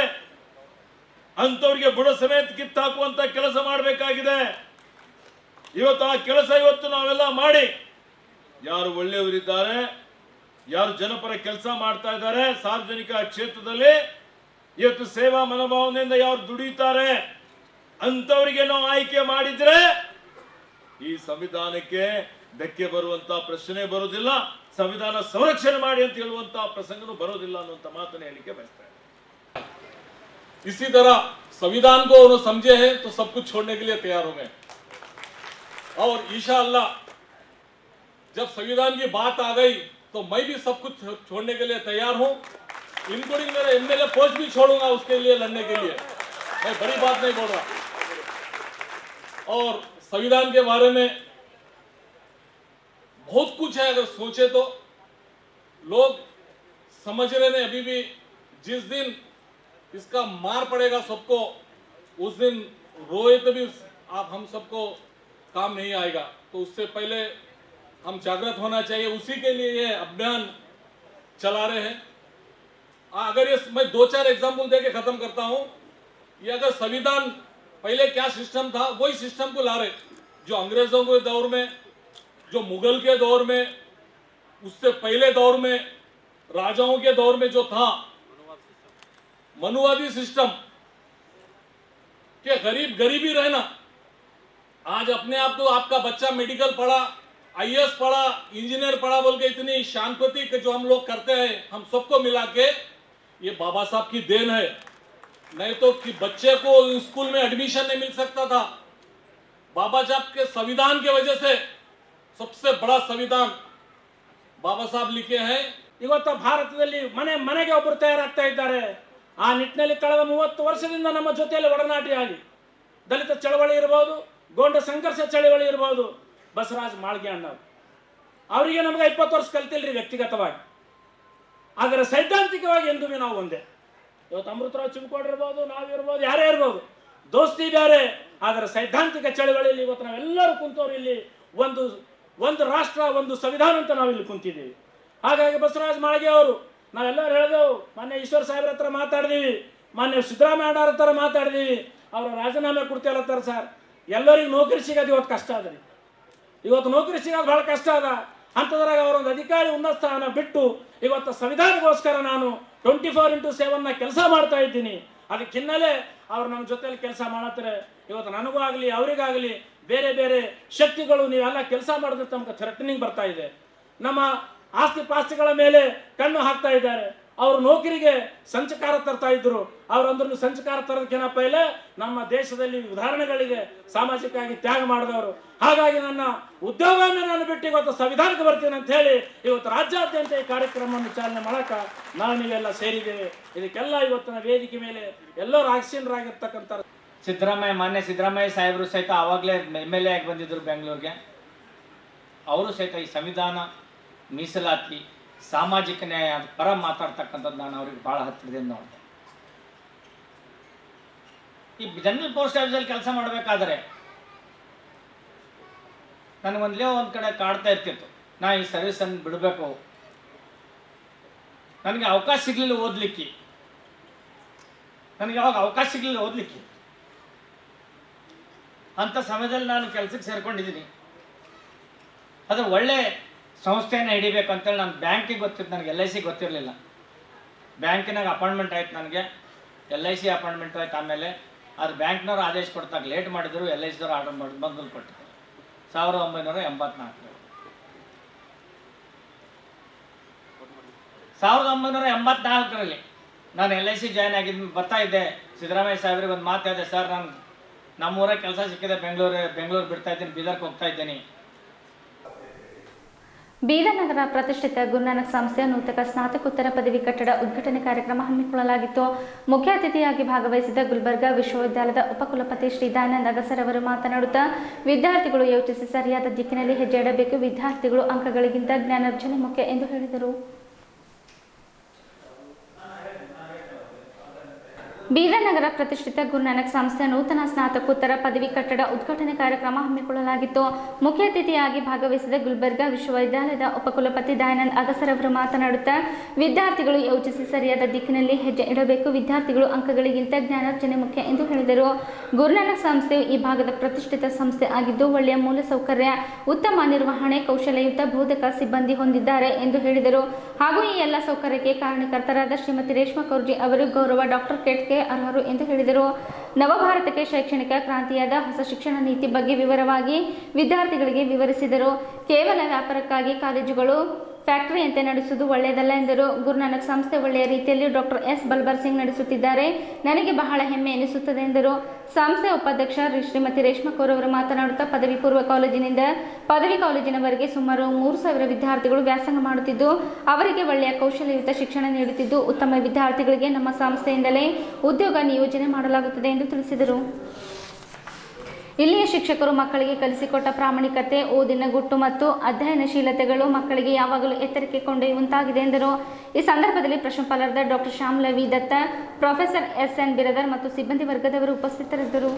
ಅಂತವ್ರಿಗೆ ಬುಡ ಸಮೇತ ಕಿತ್ತಾಕುವಂತ ಕೆಲಸ ಮಾಡಬೇಕಾಗಿದೆ. ಇವತ್ತು ಆ ಕೆಲಸ ಇವತ್ತು ನಾವೆಲ್ಲ ಮಾಡಿ, ಯಾರು ಒಳ್ಳೆಯವರಿದ್ದಾರೆ, ಯಾರು ಜನಪರ ಕೆಲಸ ಮಾಡ್ತಾ ಇದ್ದಾರೆ, ಸಾರ್ವಜನಿಕ ಕ್ಷೇತ್ರದಲ್ಲಿ ಇವತ್ತು ಸೇವಾ ಮನೋಭಾವನೆಯಿಂದ ಯಾರು ದುಡಿತಾರೆ ಅಂತವರಿಗೆ ನಾವು ಆಯ್ಕೆ ಮಾಡಿದ್ರೆ ಈ ಸಂವಿಧಾನಕ್ಕೆ ಧಕ್ಕೆ ಬರುವಂತ ಪ್ರಶ್ನೆ ಬರೋದಿಲ್ಲ, ಸಂವಿಧಾನ ಸಂರಕ್ಷಣೆ ಮಾಡಿ ಅಂತ ಹೇಳುವಂತ ಪ್ರಸಂಗನೂ ಬರೋದಿಲ್ಲ ಅನ್ನುವಂತ ಮಾತನ್ನ ಹೇಳಿಕೆ ಬಯಸ್ತಾ है। इसी तरह संविधान को उन्होंने समझे हैं तो सब कुछ छोड़ने के लिए तैयार हो गए, और इंशाअल्लाह जब संविधान की बात आ गई तो मैं भी सब कुछ छोड़ने के लिए तैयार हूं, इंक्लूडिंग मेरे एमएलए पोस्ट भी छोड़ूंगा उसके लिए लड़ने के लिए। मैं बड़ी बात नहीं बोल रहा। और संविधान के बारे में बहुत कुछ है, अगर सोचे तो लोग समझ रहे हैं अभी भी। जिस दिन इसका मार पड़ेगा सबको, उस दिन रोए तो भी आप हम सबको काम नहीं आएगा। तो उससे पहले हम जागृत होना चाहिए, उसी के लिए ये अभियान चला रहे हैं। अगर ये मैं 2-4 एग्जाम्पल देके खत्म करता हूं। ये अगर संविधान पहले क्या सिस्टम था वही सिस्टम को ला रहे, जो अंग्रेजों के दौर में, जो मुगल के दौर में, उससे पहले दौर में, राजाओं के दौर में जो था मनुवादी सिस्टम के गरीब गरीबी रहना। आज अपने आप तो आपका बच्चा मेडिकल पढ़ा, आईएएस पढ़ा, इंजीनियर पढ़ा बोल के इतनी शांति जो हम लोग करते हैं, हम सबको मिला के ये बाबा साहब की देन है। नहीं तो कि बच्चे को स्कूल में एडमिशन नहीं मिल सकता था। बाबा साहब के संविधान की वजह से सबसे बड़ा संविधान बाबा साहब लिखे हैं। ಇವತ್ತು ಭಾರತದಲ್ಲಿ ಮನೆಗೆ ಒಬ್ಬರು ತಯಾರಾಗ್ತಾ ಇದ್ದಾರೆ. ಆ ನಿಟ್ಟಿನಲ್ಲಿ ಕಳೆದ 30 ವರ್ಷದಿಂದ ನಮ್ಮ ಜೊತೆಯಲ್ಲಿ ಒಡನಾಟಿಯಾಗಿ ದಲಿತ ಚಳವಳಿ ಇರಬಹುದು, ಗೊಂಡ ಸಂಘರ್ಷ ಚಳವಳಿ ಇರ್ಬೋದು, ಬಸವರಾಜ ಮಾಳ್ಗೆ ಅಣ್ಣವ್ರು. ಅವರಿಗೆ ನಮ್ಗೆ 20 ವರ್ಷ ಕಲ್ತಿಲ್ರಿ ವ್ಯಕ್ತಿಗತವಾಗಿ, ಆದರೆ ಸೈದ್ಧಾಂತಿಕವಾಗಿ ಎಂದೂ ನಾವು ಒಂದೇ. ಇವತ್ತು ಅಮೃತರಾವ್ ಚಿಮ್ಕೋಡ್ ಇರ್ಬೋದು, ನಾವಿರ್ಬೋದು, ಯಾರೇ ಇರ್ಬೋದು, ದೋಸ್ತಿ ಬೇರೆ, ಆದರೆ ಸೈದ್ಧಾಂತಿಕ ಚಳವಳಿಯಲ್ಲಿ ಇವತ್ತು ನಾವೆಲ್ಲರೂ ಕುಂತವ್ರು ಇಲ್ಲಿ ಒಂದು ರಾಷ್ಟ್ರ, ಒಂದು ಸಂವಿಧಾನ ಅಂತ ನಾವಿಲ್ಲಿ ಕುಂತಿದ್ದೀವಿ. ಹಾಗಾಗಿ ಬಸವರಾಜ ಮಾಳ್ಗೆ ಅವರು, ನಾವೆಲ್ಲರೂ ಹೇಳಿದೆವು, ಮಾನ್ಯ ಈಶ್ವರ್ ಸಾಹೇಬ್ರ ಹತ್ರ ಮಾತಾಡಿದೀವಿ, ಮಾನ್ಯ ಸಿದ್ದರಾಮಯ್ಯ ಅವ್ರ ಹತ್ರ ಮಾತಾಡಿದೀವಿ, ಅವರು ರಾಜೀನಾಮೆ ಕೊಡ್ತಿಲ್ಲತ್ತಾರ ಸರ್. ಎಲ್ಲರಿಗೂ ನೌಕರಿ ಸಿಗೋದು ಇವತ್ತು ಕಷ್ಟ ಅದ ರೀ. ಇವತ್ತು ನೌಕರಿ ಸಿಗೋದು ಭಾಳ ಕಷ್ಟ ಅದ. ಅಂಥದ್ರಾಗ ಅವರೊಂದು ಅಧಿಕಾರಿ ಉನ್ನತ ಸ್ಥಾನ ಬಿಟ್ಟು ಇವತ್ತು ಸಂವಿಧಾನಕ್ಕೋಸ್ಕರ ನಾನು 24x7 ಕೆಲಸ ಮಾಡ್ತಾ ಇದ್ದೀನಿ. ಅದಕ್ಕೆ ಹಿನ್ನೆಲೆ ಅವ್ರು ನಮ್ಮ ಜೊತೆಯಲ್ಲಿ ಕೆಲಸ ಮಾಡತ್ತಾರೆ. ಇವತ್ತು ನನಗೂ ಆಗಲಿ ಅವರಿಗಾಗಲಿ ಬೇರೆ ಬೇರೆ ಶಕ್ತಿಗಳು ನೀವೆಲ್ಲ ಕೆಲಸ ಮಾಡಿದ್ರೆ ತಮಗೆ ಥ್ರೆಟನಿಂಗ್ ಬರ್ತಾ ಇದೆ. ನಮ್ಮ ಆಸ್ತಿ ಪಾಸ್ತಿಗಳ ಮೇಲೆ ಕಣ್ಣು ಹಾಕ್ತಾ ಇದ್ದಾರೆ. ಅವರು ನೌಕರಿಗೆ ಸಂಚಕಾರ ತರ್ತಾ ಇದ್ರು. ಅವರಂದ್ರೂ ಸಂಚಕಾರ ತರೋದಕ್ಕೇನಪ್ಪ ಇಲ್ಲ, ನಮ್ಮ ದೇಶದಲ್ಲಿ ಉದಾಹರಣೆಗಳಿಗೆ ಸಾಮಾಜಿಕವಾಗಿ ತ್ಯಾಗ ಮಾಡಿದವರು. ಹಾಗಾಗಿ ನನ್ನ ಉದ್ಯೋಗವನ್ನು ನಾನು ಬಿಟ್ಟು ಇವತ್ತು ಸಂವಿಧಾನಕ್ಕೆ ಬರ್ತೀನಿ ಅಂತ ಹೇಳಿ ಇವತ್ತು ರಾಜ್ಯಾದ್ಯಂತ ಈ ಕಾರ್ಯಕ್ರಮವನ್ನು ಚಾಲನೆ ಮಾಡಕ ನಾವು ನೀವೆಲ್ಲ ಸೇರಿದ್ದೇವೆ. ಇದಕ್ಕೆಲ್ಲ ಇವತ್ತಿನ ವೇದಿಕೆ ಮೇಲೆ ಎಲ್ಲರೂ ಆಕ್ಸಿಯನ್ರಾಗಿರ್ತಕ್ಕಂಥ ಮಾನ್ಯ ಸಿದ್ದರಾಮಯ್ಯ ಸಾಹೇಬರು ಸಹಿತ ಆವಾಗಲೇ MLA ಆಗಿ ಬಂದಿದ್ದರು ಬೆಂಗಳೂರಿಗೆ. ಅವರು ಸಹಿತ ಈ ಸಂವಿಧಾನ, ಮೀಸಲಾತಿ, ಸಾಮಾಜಿಕ ನ್ಯಾಯ ಪರ ಮಾತಾಡ್ತಕ್ಕಂಥದ್ದು ನಾನು ಅವ್ರಿಗೆ ಭಾಳ ಹತ್ತಿರದಿಂದ ನೋಡಿದೆ. ಈ ಜನರಲ್ ಪೋಸ್ಟ್ ಆಫೀಸಲ್ಲಿ ಕೆಲಸ ಮಾಡಬೇಕಾದ್ರೆ ನನಗೊಂದಲೇ ಒಂದು ಕಡೆ ಕಾಡ್ತಾ ಇರ್ತಿತ್ತು, ನಾ ಈ ಸರ್ವಿಸನ್ನು ಬಿಡಬೇಕು, ನನಗೆ ಅವಕಾಶ ಸಿಗಲಿಲ್ಲ ಓದಲಿಕ್ಕೆ. ನನಗೆ ಯಾವಾಗ ಅವಕಾಶ ಸಿಗಲಿಲ್ಲ ಓದಲಿಕ್ಕೆ, ಅಂಥ ಸಮಯದಲ್ಲಿ ನಾನು ಕೆಲಸಕ್ಕೆ ಸೇರ್ಕೊಂಡಿದ್ದೀನಿ. ಆದರೆ ಒಳ್ಳೆ ಸಂಸ್ಥೆಯನ್ನು ಹಿಡಿಬೇಕು ಅಂತೇಳಿ ನಾನು ಬ್ಯಾಂಕಿಗೆ ಗೊತ್ತಿತ್ತು, ನನಗೆ LIC ಗೊತ್ತಿರಲಿಲ್ಲ. ಬ್ಯಾಂಕಿನಾಗ ಅಪಾಯಿಂಟ್ಮೆಂಟ್ ಆಯ್ತು, ನನಗೆ LIC ಅಪಾಯಿಂಟ್ಮೆಂಟ್ ಆಯ್ತು. ಆಮೇಲೆ ಅದು ಬ್ಯಾಂಕ್ನವ್ರು ಆದೇಶ ಕೊಡ್ತಾಗ ಲೇಟ್ ಮಾಡಿದ್ರು, LICದವ್ರು ಆರ್ಡರ್ ಮಾಡಿ ಬಂದು ಕೊಟ್ಟಿದ್ರು 1984. 1984ರಲ್ಲಿ ನಾನು LIC ಜಾಯ್ನ್ ಆಗಿದ್ದು ಬರ್ತಾ ಇದ್ದೆ. ಸಿದ್ದರಾಮಯ್ಯ ಸಾಹೇಬ್ರಿಗೆ ಒಂದು ಮಾತು ಹೇಳಿದೆ, ಸರ್ ನಾನು ನಮ್ಮೂರಾಗ ಕೆಲಸ ಸಿಕ್ಕಿದೆ, ಬೆಂಗಳೂರು ಬಿಡ್ತಾ ಇದ್ದೀನಿ, ಬೀದರ್ಗೆ ಹೋಗ್ತಾ ಇದ್ದೀನಿ. ಬೀದರ್ ನಗರ ಪ್ರತಿಷ್ಠಿತ ಗುರುನಾನಕ್ ಸಂಸ್ಥೆಯ ನೂತನ ಸ್ನಾತಕೋತ್ತರ ಪದವಿ ಕಟ್ಟಡ ಉದ್ಘಾಟನೆ ಕಾರ್ಯಕ್ರಮ ಹಮ್ಮಿಕೊಳ್ಳಲಾಗಿತ್ತು. ಮುಖ್ಯ ಅತಿಥಿಯಾಗಿ ಭಾಗವಹಿಸಿದ ಗುಲ್ಬರ್ಗಾ ವಿಶ್ವವಿದ್ಯಾಲಯದ ಉಪಕುಲಪತಿ ಶ್ರೀ ದಯಾನಂದ ಅಗಸರ್ ಅವರು ಮಾತನಾಡುತ್ತಾ, ವಿದ್ಯಾರ್ಥಿಗಳು ಯೋಚಿಸಿ ಸರಿಯಾದ ದಿಕ್ಕಿನಲ್ಲಿ ಹೆಜ್ಜೆ ಇಡಬೇಕು, ವಿದ್ಯಾರ್ಥಿಗಳು ಅಂಕಗಳಿಗಿಂತ ಜ್ಞಾನಾರ್ಜನೆ ಮುಖ್ಯ ಎಂದು ಹೇಳಿದರು. ಬೀದರ್ ನಗರ ಪ್ರತಿಷ್ಠಿತ ಗುರುನಾನಕ್ ಸಂಸ್ಥೆಯ ನೂತನ ಸ್ನಾತಕೋತ್ತರ ಪದವಿ ಕಟ್ಟಡ ಉದ್ಘಾಟನೆ ಕಾರ್ಯಕ್ರಮ ಹಮ್ಮಿಕೊಳ್ಳಲಾಗಿತ್ತು. ಮುಖ್ಯ ಅತಿಥಿಯಾಗಿ ಭಾಗವಹಿಸಿದ ಗುಲ್ಬರ್ಗಾ ವಿಶ್ವವಿದ್ಯಾಲಯದ ಉಪಕುಲಪತಿ ದಯಾನಂದ ಅಗಸರ್ ಅವರು ಮಾತನಾಡುತ್ತಾ, ವಿದ್ಯಾರ್ಥಿಗಳು ಯೋಚಿಸಿ ಸರಿಯಾದ ದಿಕ್ಕಿನಲ್ಲಿ ಹೆಜ್ಜೆ ಇಡಬೇಕು, ವಿದ್ಯಾರ್ಥಿಗಳು ಅಂಕಗಳಿಗಿಂತ ಜ್ಞಾನಾರ್ಜನೆ ಮುಖ್ಯ ಎಂದು ಹೇಳಿದರು. ಗುರುನಾನಕ್ ಸಂಸ್ಥೆಯು ಈ ಭಾಗದ ಪ್ರತಿಷ್ಠಿತ ಸಂಸ್ಥೆ ಆಗಿದ್ದು, ಒಳ್ಳೆಯ ಮೂಲಸೌಕರ್ಯ, ಉತ್ತಮ ನಿರ್ವಹಣೆ, ಕೌಶಲ್ಯಯುತ ಬೋಧಕ ಸಿಬ್ಬಂದಿ ಹೊಂದಿದ್ದಾರೆ ಎಂದು ಹೇಳಿದರು. ಹಾಗೂ ಈ ಎಲ್ಲ ಸೌಕರ್ಯಕ್ಕೆ ಕಾರಣಕರ್ತರಾದ ಶ್ರೀಮತಿ ರೇಷ್ಮಾ ಕೌರ್ಜಿ ಅವರು ಗೌರವ ಡಾಕ್ಟರೇಟ್ ಗೆ ಅರ್ಹರು ಎಂದು ಹೇಳಿದರು. ನವಭಾರತಕ್ಕೆ ಶೈಕ್ಷಣಿಕ ಕ್ರಾಂತಿಯಾದ ಹೊಸ ಶಿಕ್ಷಣ ನೀತಿ ಬಗ್ಗೆ ವಿವರವಾಗಿ ವಿದ್ಯಾರ್ಥಿಗಳಿಗೆ ವಿವರಿಸಿದರು. ಕೇವಲ ವ್ಯಾಪಾರಕ್ಕಾಗಿ ಕಾಲೇಜುಗಳು ಫ್ಯಾಕ್ಟರಿಯಂತೆ ನಡೆಸುವುದು ಒಳ್ಳೆಯದಲ್ಲ ಎಂದರು. ಗುರುನಾನಕ್ ಸಂಸ್ಥೆ ಒಳ್ಳೆಯ ರೀತಿಯಲ್ಲಿ ಡಾಕ್ಟರ್ S ಬಲ್ಬರ್ ಸಿಂಗ್ ನಡೆಸುತ್ತಿದ್ದಾರೆ, ನನಗೆ ಬಹಳ ಹೆಮ್ಮೆ ಎನಿಸುತ್ತದೆ ಎಂದರು. ಸಂಸ್ಥೆಯ ಉಪಾಧ್ಯಕ್ಷ ಶ್ರೀಮತಿ ರೇಷ್ಮಾ ಕೌರ್ ಅವರು ಮಾತನಾಡುತ್ತಾ, ಪದವಿ ಪೂರ್ವ ಕಾಲೇಜಿನಿಂದ ಪದವಿ ಕಾಲೇಜಿನವರೆಗೆ ಸುಮಾರು 3,000 ವಿದ್ಯಾರ್ಥಿಗಳು ವ್ಯಾಸಂಗ ಮಾಡುತ್ತಿದ್ದು, ಅವರಿಗೆ ಒಳ್ಳೆಯ ಕೌಶಲ್ಯಯುತ ಶಿಕ್ಷಣ ನೀಡುತ್ತಿದ್ದು, ಉತ್ತಮ ವಿದ್ಯಾರ್ಥಿಗಳಿಗೆ ನಮ್ಮ ಸಂಸ್ಥೆಯಿಂದಲೇ ಉದ್ಯೋಗ ನಿಯೋಜನೆ ಮಾಡಲಾಗುತ್ತದೆ ಎಂದು ತಿಳಿಸಿದರು. ಇಲ್ಲಿಯ ಶಿಕ್ಷಕರು ಮಕ್ಕಳಿಗೆ ಕಲಿಸಿಕೊಟ್ಟ ಪ್ರಾಮಾಣಿಕತೆ, ಓದಿನ ಗುಟ್ಟು ಮತ್ತು ಅಧ್ಯಯನಶೀಲತೆಗಳು ಮಕ್ಕಳಿಗೆ ಯಾವಾಗಲೂ ಎತ್ತರಕ್ಕೆ ಕೊಂಡೊಯ್ಯುವಂತಾಗಿದೆ ಎಂದರು. ಈ ಸಂದರ್ಭದಲ್ಲಿ ಪ್ರಾಂಶುಪಾಲರಾದ ಡಾಕ್ಟರ್ ಶ್ಯಾಮಲ ವಿ ದತ್ತ, ಪ್ರೊಫೆಸರ್ SN ಬಿರದರ್ ಮತ್ತು ಸಿಬ್ಬಂದಿ ವರ್ಗದವರು ಉಪಸ್ಥಿತರಿದ್ದರು.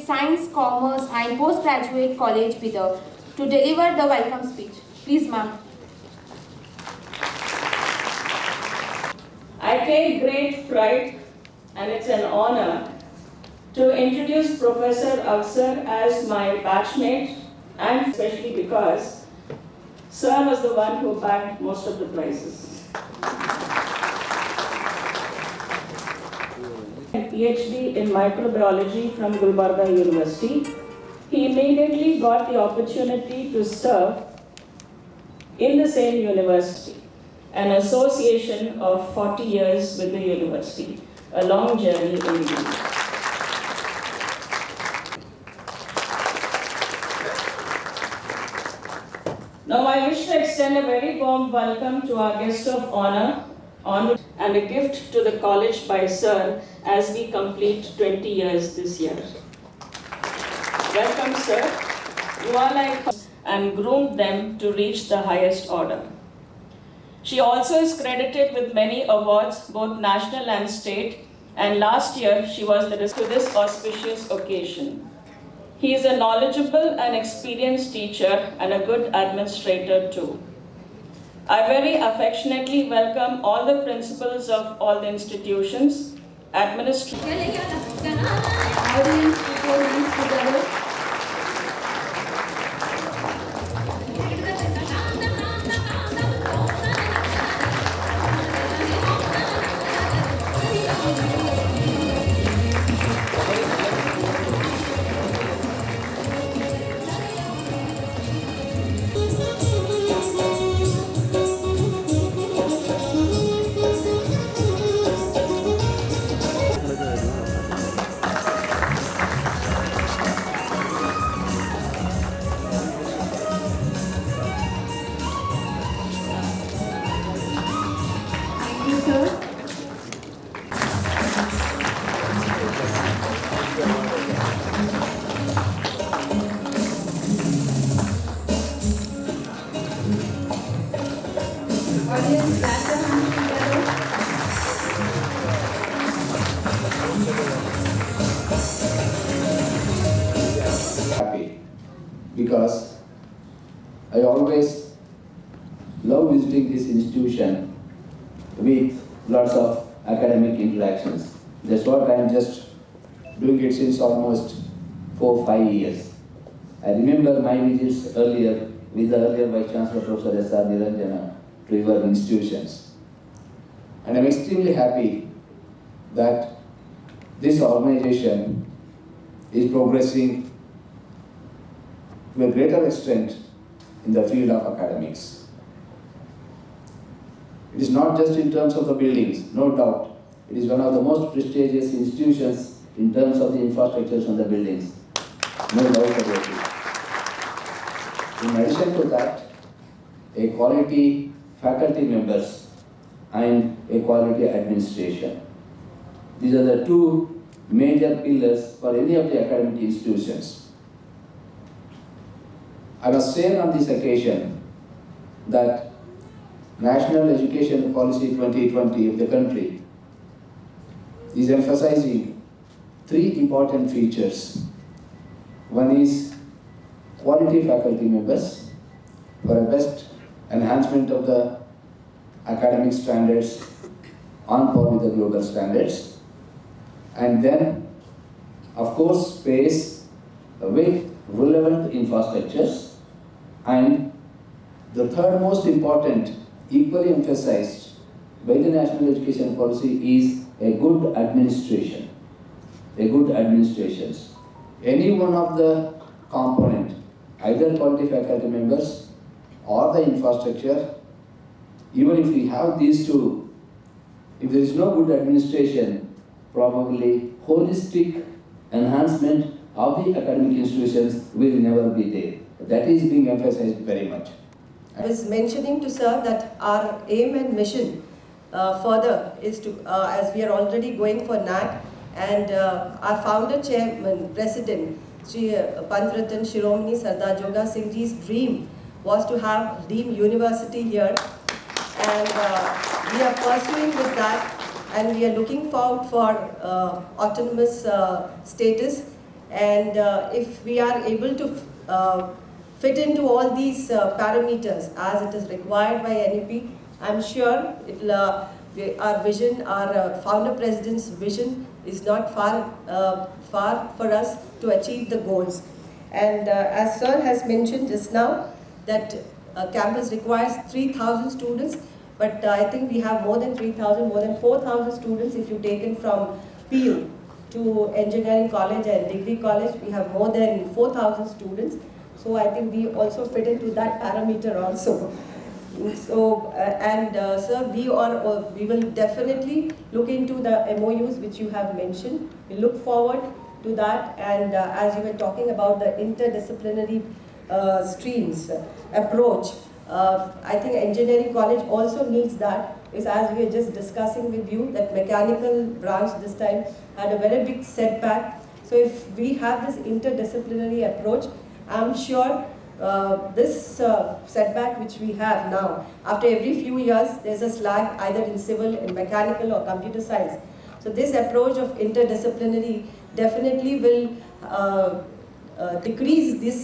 Science, Commerce and Postgraduate College Bidar to deliver the welcome speech. Please, ma'am. I take great pride and it's an honor to introduce Professor Aksar as my batchmate and especially because Sir was the one who bagged most of the prizes. A PhD in microbiology from Gulbarga University. He immediately got the opportunity to serve in the same university, an association of 40 years with the university, a long journey indeed. Now I wish to extend a very warm welcome to our guest of honor and a gift to the college by Sir as we complete 20 years this year. Welcome, sir. You are like and groomed them to reach the highest order. She also is credited with many awards, both national and state, and last year she was the to this auspicious occasion. He is a knowledgeable and experienced teacher and a good administrator too. I very affectionately welcome all the principals of all the institutions, administrators. Happy because I always love visiting this institution with lots of academic interactions. That's what I'm just doing it since almost 4-5 years. I remember my visits earlier with the earlier Vice Chancellor Professor S.R. Niranjana to your institutions. And I'm extremely happy that this organization is progressing to a greater extent in the field of academics. It is not just in terms of the buildings, no doubt. It is one of the most prestigious institutions in terms of the infrastructures and the buildings. No doubt about it. In addition to that, a quality faculty members and a quality administration. These are the two major pillars for any of the academic institutions. I must say on this occasion that National Education Policy 2020 of the country is emphasizing 3 important features. One is quality faculty members for a best enhancement of the academic standards on par with the global standards, and then of course space with relevant infrastructures, and the third most important, equally emphasized by the National Education Policy, is a good administration. A good administrations. Any one of the component, either quality faculty members or the infrastructure, even if we have these two, if there is no good administration, probably holistic enhancement of the academic institutions will never be there. That is being emphasized very much. I was mentioning to sir that our aim and mission further is to, as we are already going for NAC, and our founder, chairman, president, Sri Pantratan Shiromani Sardar Joga Singh Ji's dream was to have Deemed University here, and we are pursuing with that, and we are looking forward for autonomous status, and if we are able to fit into all these parameters as it is required by NEP, I'm sure our vision, our founder president's vision is not far for us to achieve the goals. And as Sir has mentioned just now, that campus requires 3,000 students, but I think we have more than 3,000, more than 4,000 students if you take it from PU to engineering college and degree college. We have more than 4,000 students. So I think we also fit into that parameter also. So, sir, we will definitely look into the MOUs which you have mentioned. We look forward to that, and as you were talking about the interdisciplinary streams approach, I think engineering college also needs that, is as we were just discussing with you, that mechanical branch this time had a very big setback. So if we have this interdisciplinary approach, I'm sure this setback which we have now, after every few years there's a slack either in civil, in mechanical or computer science. So this approach of interdisciplinary definitely will decrease this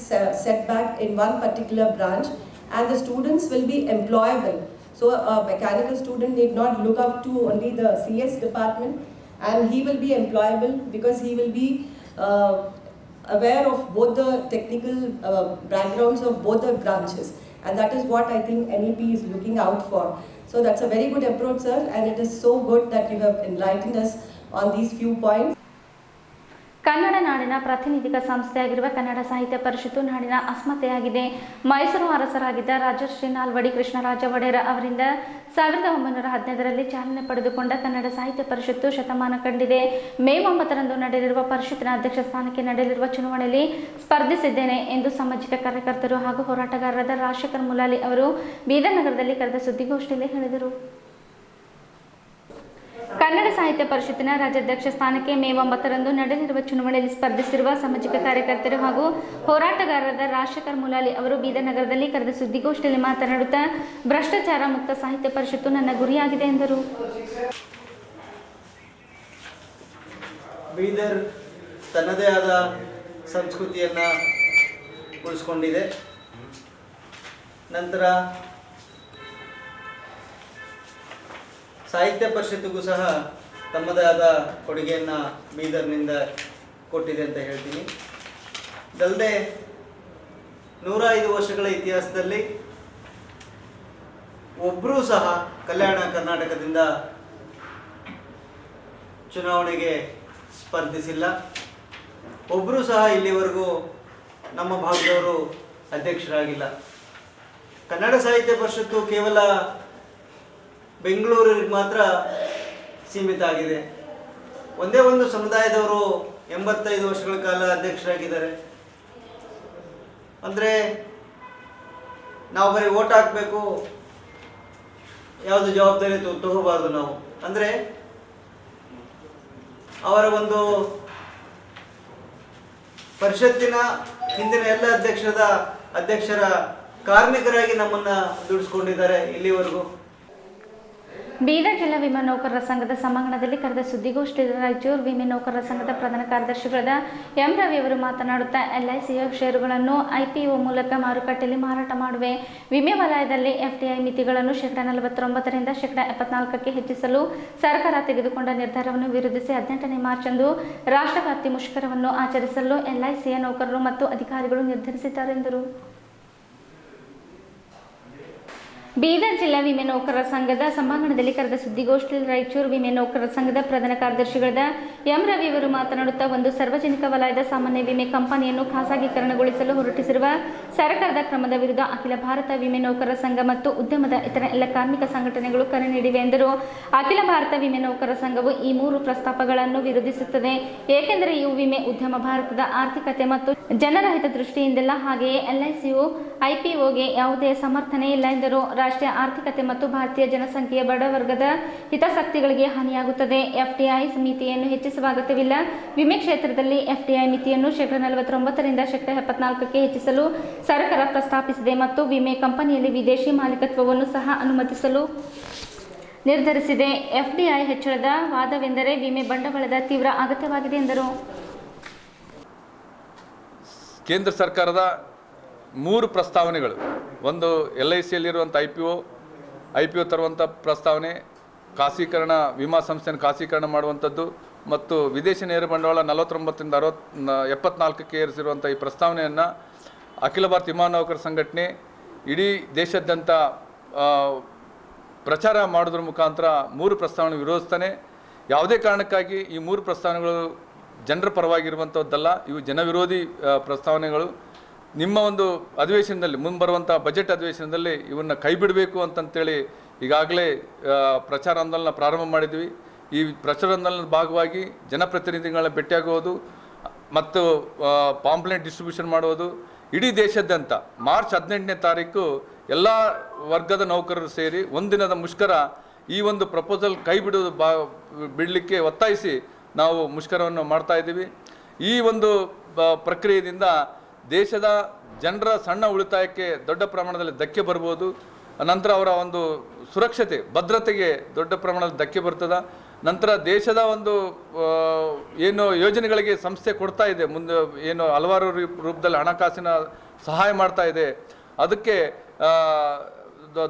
setback in one particular branch, and the students will be employable. So a mechanical student need not look up to only the CS department, and he will be employable because he will be aware of both the technical backgrounds of both the branches, and that is what I think NEP is looking out for. So that's a very good approach, sir, and it is so good that you have enlightened us on these few points. Kannada ನಾಡಿನ ಪ್ರಾತಿನಿಧಿಕ ಸಂಸ್ಥೆಯಾಗಿರುವ ಕನ್ನಡ ಸಾಹಿತ್ಯ ಪರಿಷತ್ತು ನಾಡಿನ ಅಸ್ಮಿತೆಯಾಗಿದೆ. ಮೈಸೂರು ಅರಸರಾಗಿದ್ದ ರಾಜಶ್ರೀ ನಾಲ್ವಡಿ ಕೃಷ್ಣರಾಜ ಒಡೆಯರ್ ಅವರಿಂದ 1915ರಲ್ಲಿ ಚಾಲನೆ ಪಡೆದುಕೊಂಡ ಕನ್ನಡ ಸಾಹಿತ್ಯ ಪರಿಷತ್ತು ಶತಮಾನ ಕಂಡಿದೆ. ಮೇ 9ರಂದು ನಡೆಯಲಿರುವ ಪರಿಷತ್ತಿನ ಅಧ್ಯಕ್ಷ ಸ್ಥಾನಕ್ಕೆ ನಡೆಯಲಿರುವ ಚುನಾವಣೆಯಲ್ಲಿ ಸ್ಪರ್ಧಿಸಿದ್ದೇನೆ ಎಂದು ಸಾಮಾಜಿಕ ಕಾರ್ಯಕರ್ತರು ಹಾಗೂ ಹೋರಾಟಗಾರರಾದ ರಾಜಶೇಖರ್ ಮುಲಾಲಿ ಅವರು ಬೀದರ್ ನಗರದಲ್ಲಿ ಕರೆದ ಸುದ್ದಿಗೋಷ್ಠಿಯಲ್ಲಿ ಹೇಳಿದರು. ಕನ್ನಡ ಸಾಹಿತ್ಯ ಪರಿಷತ್ತಿನ ರಾಜ್ಯಾಧ್ಯಕ್ಷ ಸ್ಥಾನಕ್ಕೆ ಮೇ 9ರಂದು ನಡೆಯಲಿರುವ ಚುನಾವಣೆಯಲ್ಲಿ ಸ್ಪರ್ಧಿಸಿರುವ ಸಾಮಾಜಿಕ ಕಾರ್ಯಕರ್ತರು ಹಾಗೂ ಹೋರಾಟಗಾರರಾದ ರಾಜಶೇಖರ್ ಮುಲಾಲಿ ಅವರು ಬೀದರ್ ನಗರದಲ್ಲಿ ಕರೆದ ಸುದ್ದಿಗೋಷ್ಠಿಯಲ್ಲಿ ಮಾತನಾಡುತ್ತಾ, ಭ್ರಷ್ಟಾಚಾರ ಮುಕ್ತ ಸಾಹಿತ್ಯ ಪರಿಷತ್ತು ನನ್ನ ಗುರಿಯಾಗಿದೆ ಎಂದರು. ಬೀದರ್ ತನ್ನದೇ ಆದ ಸಂಸ್ಕೃತಿಯನ್ನು ಉಳಿಸ್ಕೊಂಡಿದೆ. ನಂತರ ಸಾಹಿತ್ಯ ಪರಿಷತ್ತಿಗೂ ಸಹ ತಮ್ಮದೇ ಆದ ಕೊಡುಗೆಯನ್ನು ಬೀದರ್ನಿಂದ ಕೊಟ್ಟಿದೆ ಅಂತ ಹೇಳ್ತೀನಿ. ಇದಲ್ಲದೆ 105 ವರ್ಷಗಳ ಇತಿಹಾಸದಲ್ಲಿ ಒಬ್ಬರೂ ಸಹ ಕಲ್ಯಾಣ ಕರ್ನಾಟಕದಿಂದ ಚುನಾವಣೆಗೆ ಸ್ಪರ್ಧಿಸಿಲ್ಲ. ಒಬ್ಬರೂ ಸಹ ಇಲ್ಲಿವರೆಗೂ ನಮ್ಮ ಭಾಗದವರು ಅಧ್ಯಕ್ಷರಾಗಿಲ್ಲ. ಕನ್ನಡ ಸಾಹಿತ್ಯ ಪರಿಷತ್ತು ಕೇವಲ ಬೆಂಗಳೂರಿಗೆ ಮಾತ್ರ ಸೀಮಿತ ಆಗಿದೆ. ಒಂದೇ ಒಂದು ಸಮುದಾಯದವರು 85 ವರ್ಷಗಳ ಕಾಲ ಅಧ್ಯಕ್ಷರಾಗಿದ್ದಾರೆ. ಅಂದರೆ ನಾವು ಬರೀ ಓಟ್ ಹಾಕಬೇಕು, ಯಾವುದು ಜವಾಬ್ದಾರಿ ತಗೋಬಾರ್ದು ನಾವು. ಅಂದರೆ ಅವರ ಒಂದು ಪರಿಷತ್ತಿನ ಹಿಂದಿನ ಎಲ್ಲ ಅಧ್ಯಕ್ಷರ ಕಾರ್ಮಿಕರಾಗಿ ನಮ್ಮನ್ನು ದುಡಿಸ್ಕೊಂಡಿದ್ದಾರೆ ಇಲ್ಲಿವರೆಗೂ. ಬೀದರ್ ಜಿಲ್ಲಾ ವಿಮೆ ನೌಕರರ ಸಂಘದ ಸಭಾಂಗಣದಲ್ಲಿ ಕರೆದ ಸುದ್ದಿಗೋಷ್ಠಿಯಲ್ಲಿ ರಾಯಚೂರು ವಿಮೆ ನೌಕರರ ಸಂಘದ ಪ್ರಧಾನ ಕಾರ್ಯದರ್ಶಿಗಳಾದ ಎಂ ರವಿ ಅವರು ಮಾತನಾಡುತ್ತಾ, LICಯ ಷೇರುಗಳನ್ನು IPO ಮೂಲಕ ಮಾರುಕಟ್ಟೆಯಲ್ಲಿ ಮಾರಾಟ ಮಾಡುವೆ. ವಿಮೆ ವಲಯದಲ್ಲಿ FDI ಮಿತಿಗಳನ್ನು 49% 74% ಹೆಚ್ಚಿಸಲು ಸರ್ಕಾರ ತೆಗೆದುಕೊಂಡ ನಿರ್ಧಾರವನ್ನು ವಿರೋಧಿಸಿ 18ನೇ ಮಾರ್ಚ್ ಅಂದು ರಾಷ್ಟ್ರವ್ಯಾಪಿ ಮುಷ್ಕರವನ್ನು ಆಚರಿಸಲು LICಯ ನೌಕರರು ಮತ್ತು ಅಧಿಕಾರಿಗಳು ನಿರ್ಧರಿಸಿದ್ದಾರೆ ಎಂದರು. ಬೀದರ್ ಜಿಲ್ಲಾ ವಿಮೆ ನೌಕರರ ಸಂಘದ ಸಭಾಂಗಣದಲ್ಲಿ ಕರೆದ ಸುದ್ದಿಗೋಷ್ಠಿಯಲ್ಲಿ ರಾಯಚೂರು ವಿಮೆ ನೌಕರರ ಸಂಘದ ಪ್ರಧಾನ ಕಾರ್ಯದರ್ಶಿಗಳಾದ ಎಂ ರವಿ ಅವರು ಮಾತನಾಡುತ್ತಾ, ಒಂದು ಸಾರ್ವಜನಿಕ ವಲಯದ ಸಾಮಾನ್ಯ ವಿಮೆ ಕಂಪನಿಯನ್ನು ಖಾಸಗೀಕರಣಗೊಳಿಸಲು ಹೊರಟಿಸಿರುವ ಸರ್ಕಾರದ ಕ್ರಮದ ವಿರುದ್ಧ ಅಖಿಲ ಭಾರತ ವಿಮೆ ನೌಕರರ ಸಂಘ ಮತ್ತು ಉದ್ಯಮದ ಇತರ ಎಲ್ಲ ಕಾರ್ಮಿಕ ಸಂಘಟನೆಗಳು ಕರೆ ನೀಡಿವೆ ಎಂದರು. ಅಖಿಲ ಭಾರತ ವಿಮೆ ನೌಕರರ ಸಂಘವು ಈ 3 ಪ್ರಸ್ತಾಪಗಳನ್ನು ವಿರೋಧಿಸುತ್ತದೆ. ಏಕೆಂದರೆ ಇವು ವಿಮೆ ಉದ್ಯಮ ಭಾರತದ ಆರ್ಥಿಕತೆ ಮತ್ತು ಜನರ ಹಿತದೃಷ್ಟಿಯಿಂದಲ್ಲ. ಹಾಗೆಯೇ LICಯು IPOಗೆ ಯಾವುದೇ ಸಮರ್ಥನೆ ಇಲ್ಲ ಎಂದರು. ರಾಷ್ಟ್ರೀಯ ಆರ್ಥಿಕತೆ ಮತ್ತು ಭಾರತೀಯ ಜನಸಂಖ್ಯೆಯ ಬಡವರ್ಗದ ಹಿತಾಸಕ್ತಿಗಳಿಗೆ ಹಾನಿಯಾಗುತ್ತದೆ. FDI ಮಿತಿಯನ್ನು ಹೆಚ್ಚಿಸುವ ಅಗತ್ಯವಿಲ್ಲ. ವಿಮೆ ಕ್ಷೇತ್ರದಲ್ಲಿ FDI ಮಿತಿಯನ್ನು 49% 74% ಹೆಚ್ಚಿಸಲು ಸರ್ಕಾರ ಪ್ರಸ್ತಾಪಿಸಿದೆ ಮತ್ತು ವಿಮೆ ಕಂಪನಿಯಲ್ಲಿ ವಿದೇಶಿ ಮಾಲೀಕತ್ವವನ್ನು ಸಹ ಅನುಮತಿಸಲು ನಿರ್ಧರಿಸಿದೆ. FDI ಹೆಚ್ಚಳದ ವಾದವೆಂದರೆ ವಿಮೆ ಬಂಡವಾಳದ ತೀವ್ರ ಅಗತ್ಯವಾಗಿದೆ ಎಂದರು. ಕೇಂದ್ರ ಸರ್ಕಾರದ 3 ಪ್ರಸ್ತಾವನೆಗಳು, ಒಂದು LICಯಲ್ಲಿರುವಂಥ IPO ತರುವಂಥ ಪ್ರಸ್ತಾವನೆ, ಖಾಸೀಕರಣ ವಿಮಾ ಸಂಸ್ಥೆಯನ್ನು ಖಾಸೀಕರಣ ಮಾಡುವಂಥದ್ದು ಮತ್ತು ವಿದೇಶಿ ನೇರ ಬಂಡವಾಳ 49ರಿಂದ 74ಕ್ಕೆ ಏರಿಸಿರುವಂಥ ಈ ಪ್ರಸ್ತಾವನೆಯನ್ನು ಅಖಿಲ ಭಾರತ ವಿಮಾನ ನೌಕರ ಸಂಘಟನೆ ಇಡೀ ದೇಶಾದ್ಯಂತ ಪ್ರಚಾರ ಮಾಡೋದ್ರ ಮುಖಾಂತರ 3 ಪ್ರಸ್ತಾವನೆ ವಿರೋಧಿಸ್ತಾನೆ. ಯಾವುದೇ ಕಾರಣಕ್ಕಾಗಿ ಈ 3 ಪ್ರಸ್ತಾವನೆಗಳು ಜನರ ಪರವಾಗಿರುವಂಥದ್ದಲ್ಲ, ಇವು ಜನವಿರೋಧಿ ಪ್ರಸ್ತಾವನೆಗಳು. ನಿಮ್ಮ ಒಂದು ಅಧಿವೇಶನದಲ್ಲಿ ಮುಂಬರುವಂಥ ಬಜೆಟ್ ಅಧಿವೇಶನದಲ್ಲಿ ಇವನ್ನು ಕೈ ಬಿಡಬೇಕು ಅಂತಂತೇಳಿ ಈಗಾಗಲೇ ಪ್ರಚಾರ ಆಂದೋಲನ ಪ್ರಾರಂಭ ಮಾಡಿದ್ವಿ. ಈ ಪ್ರಚಾರ ಆಂದೋಲನದ ಭಾಗವಾಗಿ ಜನಪ್ರತಿನಿಧಿಗಳನ್ನ ಭೇಟಿಯಾಗುವುದು ಮತ್ತು ಪಾಂಪ್ಲೆಟ್ ಡಿಸ್ಟ್ರಿಬ್ಯೂಷನ್ ಮಾಡುವುದು. ಇಡೀ ದೇಶಾದ್ಯಂತ ಮಾರ್ಚ್ 18ನೇ ತಾರೀಕು ಎಲ್ಲ ವರ್ಗದ ನೌಕರರು ಸೇರಿ ಒಂದಿನದ ಮುಷ್ಕರ, ಈ ಒಂದು ಪ್ರಪೋಸಲ್ ಕೈ ಬಿಡಲಿಕ್ಕೆ ಒತ್ತಾಯಿಸಿ ನಾವು ಮುಷ್ಕರವನ್ನು ಮಾಡ್ತಾ ಇದ್ದೀವಿ. ಈ ಒಂದು ಪ್ರಕ್ರಿಯೆಯಿಂದ ದೇಶದ ಜನರ ಸಣ್ಣ ಉಳಿತಾಯಕ್ಕೆ ದೊಡ್ಡ ಪ್ರಮಾಣದಲ್ಲಿ ಧಕ್ಕೆ ಬರ್ಬೋದು. ನಂತರ ಅವರ ಒಂದು ಸುರಕ್ಷತೆ ಭದ್ರತೆಗೆ ದೊಡ್ಡ ಪ್ರಮಾಣದಲ್ಲಿ ಧಕ್ಕೆ ಬರ್ತದೆ. ನಂತರ ದೇಶದ ಒಂದು ಏನು ಯೋಜನೆಗಳಿಗೆ ಸಂಸ್ಥೆ ಕೊಡ್ತಾ ಇದೆ, ಮುಂದೆ ಏನು ಹಲವಾರು ರೂಪದಲ್ಲಿ ಹಣಕಾಸಿನ ಸಹಾಯ ಮಾಡ್ತಾ ಇದೆ, ಅದಕ್ಕೆ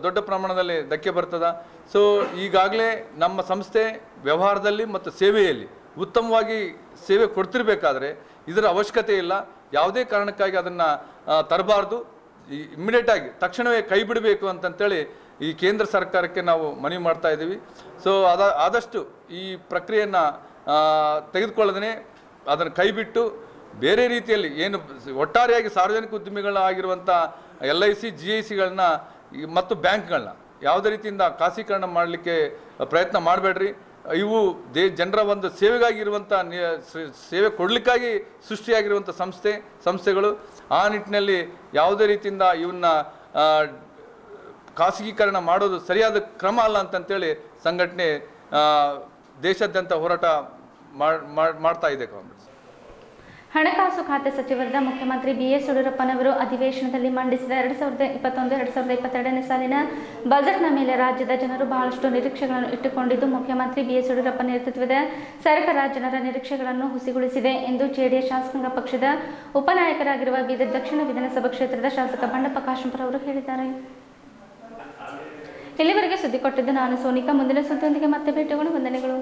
ದೊಡ್ಡ ಪ್ರಮಾಣದಲ್ಲಿ ಧಕ್ಕೆ ಬರ್ತದೆ. ಸೊ ಈಗಾಗಲೇ ನಮ್ಮ ಸಂಸ್ಥೆ ವ್ಯವಹಾರದಲ್ಲಿ ಮತ್ತು ಸೇವೆಯಲ್ಲಿ ಉತ್ತಮವಾಗಿ ಸೇವೆ ಕೊಡ್ತಿರ್ಬೇಕಾದ್ರೆ ಇದರ ಅವಶ್ಯಕತೆ ಇಲ್ಲ. ಯಾವುದೇ ಕಾರಣಕ್ಕಾಗಿ ಅದನ್ನು ತರಬಾರ್ದು. ಇಮ್ಮಿಡಿಯೇಟಾಗಿ ತಕ್ಷಣವೇ ಕೈ ಬಿಡಬೇಕು ಅಂತಂತೇಳಿ ಈ ಕೇಂದ್ರ ಸರ್ಕಾರಕ್ಕೆ ನಾವು ಮನವಿ ಮಾಡ್ತಾ ಇದ್ದೀವಿ. ಸೊ ಆದಷ್ಟು ಈ ಪ್ರಕ್ರಿಯೆಯನ್ನು ತೆಗೆದುಕೊಳ್ಳದೇ ಅದನ್ನು ಕೈಬಿಟ್ಟು ಬೇರೆ ರೀತಿಯಲ್ಲಿ ಏನು ಒಟ್ಟಾರೆಯಾಗಿ ಸಾರ್ವಜನಿಕ ಉದ್ಯಮಿಗಳಾಗಿರುವಂಥ LIC GICಗಳನ್ನ ಮತ್ತು ಬ್ಯಾಂಕ್ಗಳನ್ನ ಯಾವುದೇ ರೀತಿಯಿಂದ ಖಾಸೀಕರಣ ಮಾಡಲಿಕ್ಕೆ ಪ್ರಯತ್ನ ಮಾಡಬೇಡ್ರಿ. ಇವು ಜನರ ಒಂದು ಸೇವೆಗಾಗಿ ಇರುವಂಥ ಸೇವೆ ಕೊಡಲಿಕ್ಕಾಗಿ ಸೃಷ್ಟಿಯಾಗಿರುವಂಥ ಸಂಸ್ಥೆಗಳು. ಆ ನಿಟ್ಟಿನಲ್ಲಿ ಯಾವುದೇ ರೀತಿಯಿಂದ ಇವನ್ನ ಖಾಸಗೀಕರಣ ಮಾಡೋದು ಸರಿಯಾದ ಕ್ರಮ ಅಲ್ಲ ಅಂತಂತೇಳಿ ಸಂಘಟನೆ ದೇಶಾದ್ಯಂತ ಹೋರಾಟ ಮಾಡ್ತಾ ಇದೆ. ಕಾಂಗ್ರೆಸ್ ಹಣಕಾಸು ಖಾತೆ ಸಚಿವರಾದ ಮುಖ್ಯಮಂತ್ರಿ BS ಯಡಿಯೂರಪ್ಪನವರು ಅಧಿವೇಶನದಲ್ಲಿ ಮಂಡಿಸಿದ 2021-2022ನೇ ಸಾಲಿನ ಬಜೆಟ್ನ ಮೇಲೆ ರಾಜ್ಯದ ಜನರು ಬಹಳಷ್ಟು ನಿರೀಕ್ಷೆಗಳನ್ನು ಇಟ್ಟುಕೊಂಡಿದ್ದು ಮುಖ್ಯಮಂತ್ರಿ BS ಯಡಿಯೂರಪ್ಪ ನೇತೃತ್ವದ ಸರ್ಕಾರ ಜನರ ನಿರೀಕ್ಷೆಗಳನ್ನು ಹುಸಿಗೊಳಿಸಿದೆ ಎಂದು JDS ಶಾಸಕಾಂಗ ಪಕ್ಷದ ಉಪನಾಯಕರಾಗಿರುವ ಬೀದರ್ ದಕ್ಷಿಣ ವಿಧಾನಸಭಾ ಕ್ಷೇತ್ರದ ಶಾಸಕ ಬಂಡಪ್ಪ ಕಾಶಂಪುರ ಅವರು ಹೇಳಿದ್ದಾರೆ. ಇಲ್ಲಿವರೆಗೆ ಸುದ್ದಿ ಕೊಟ್ಟಿದ್ದು ನಾನು ಸೋನಿಕಾ. ಮುಂದಿನ ಸುದ್ದಿಯೊಂದಿಗೆ ಮತ್ತೆ ಭೇಟಿಗಳು. ವಂದನೆಗಳು.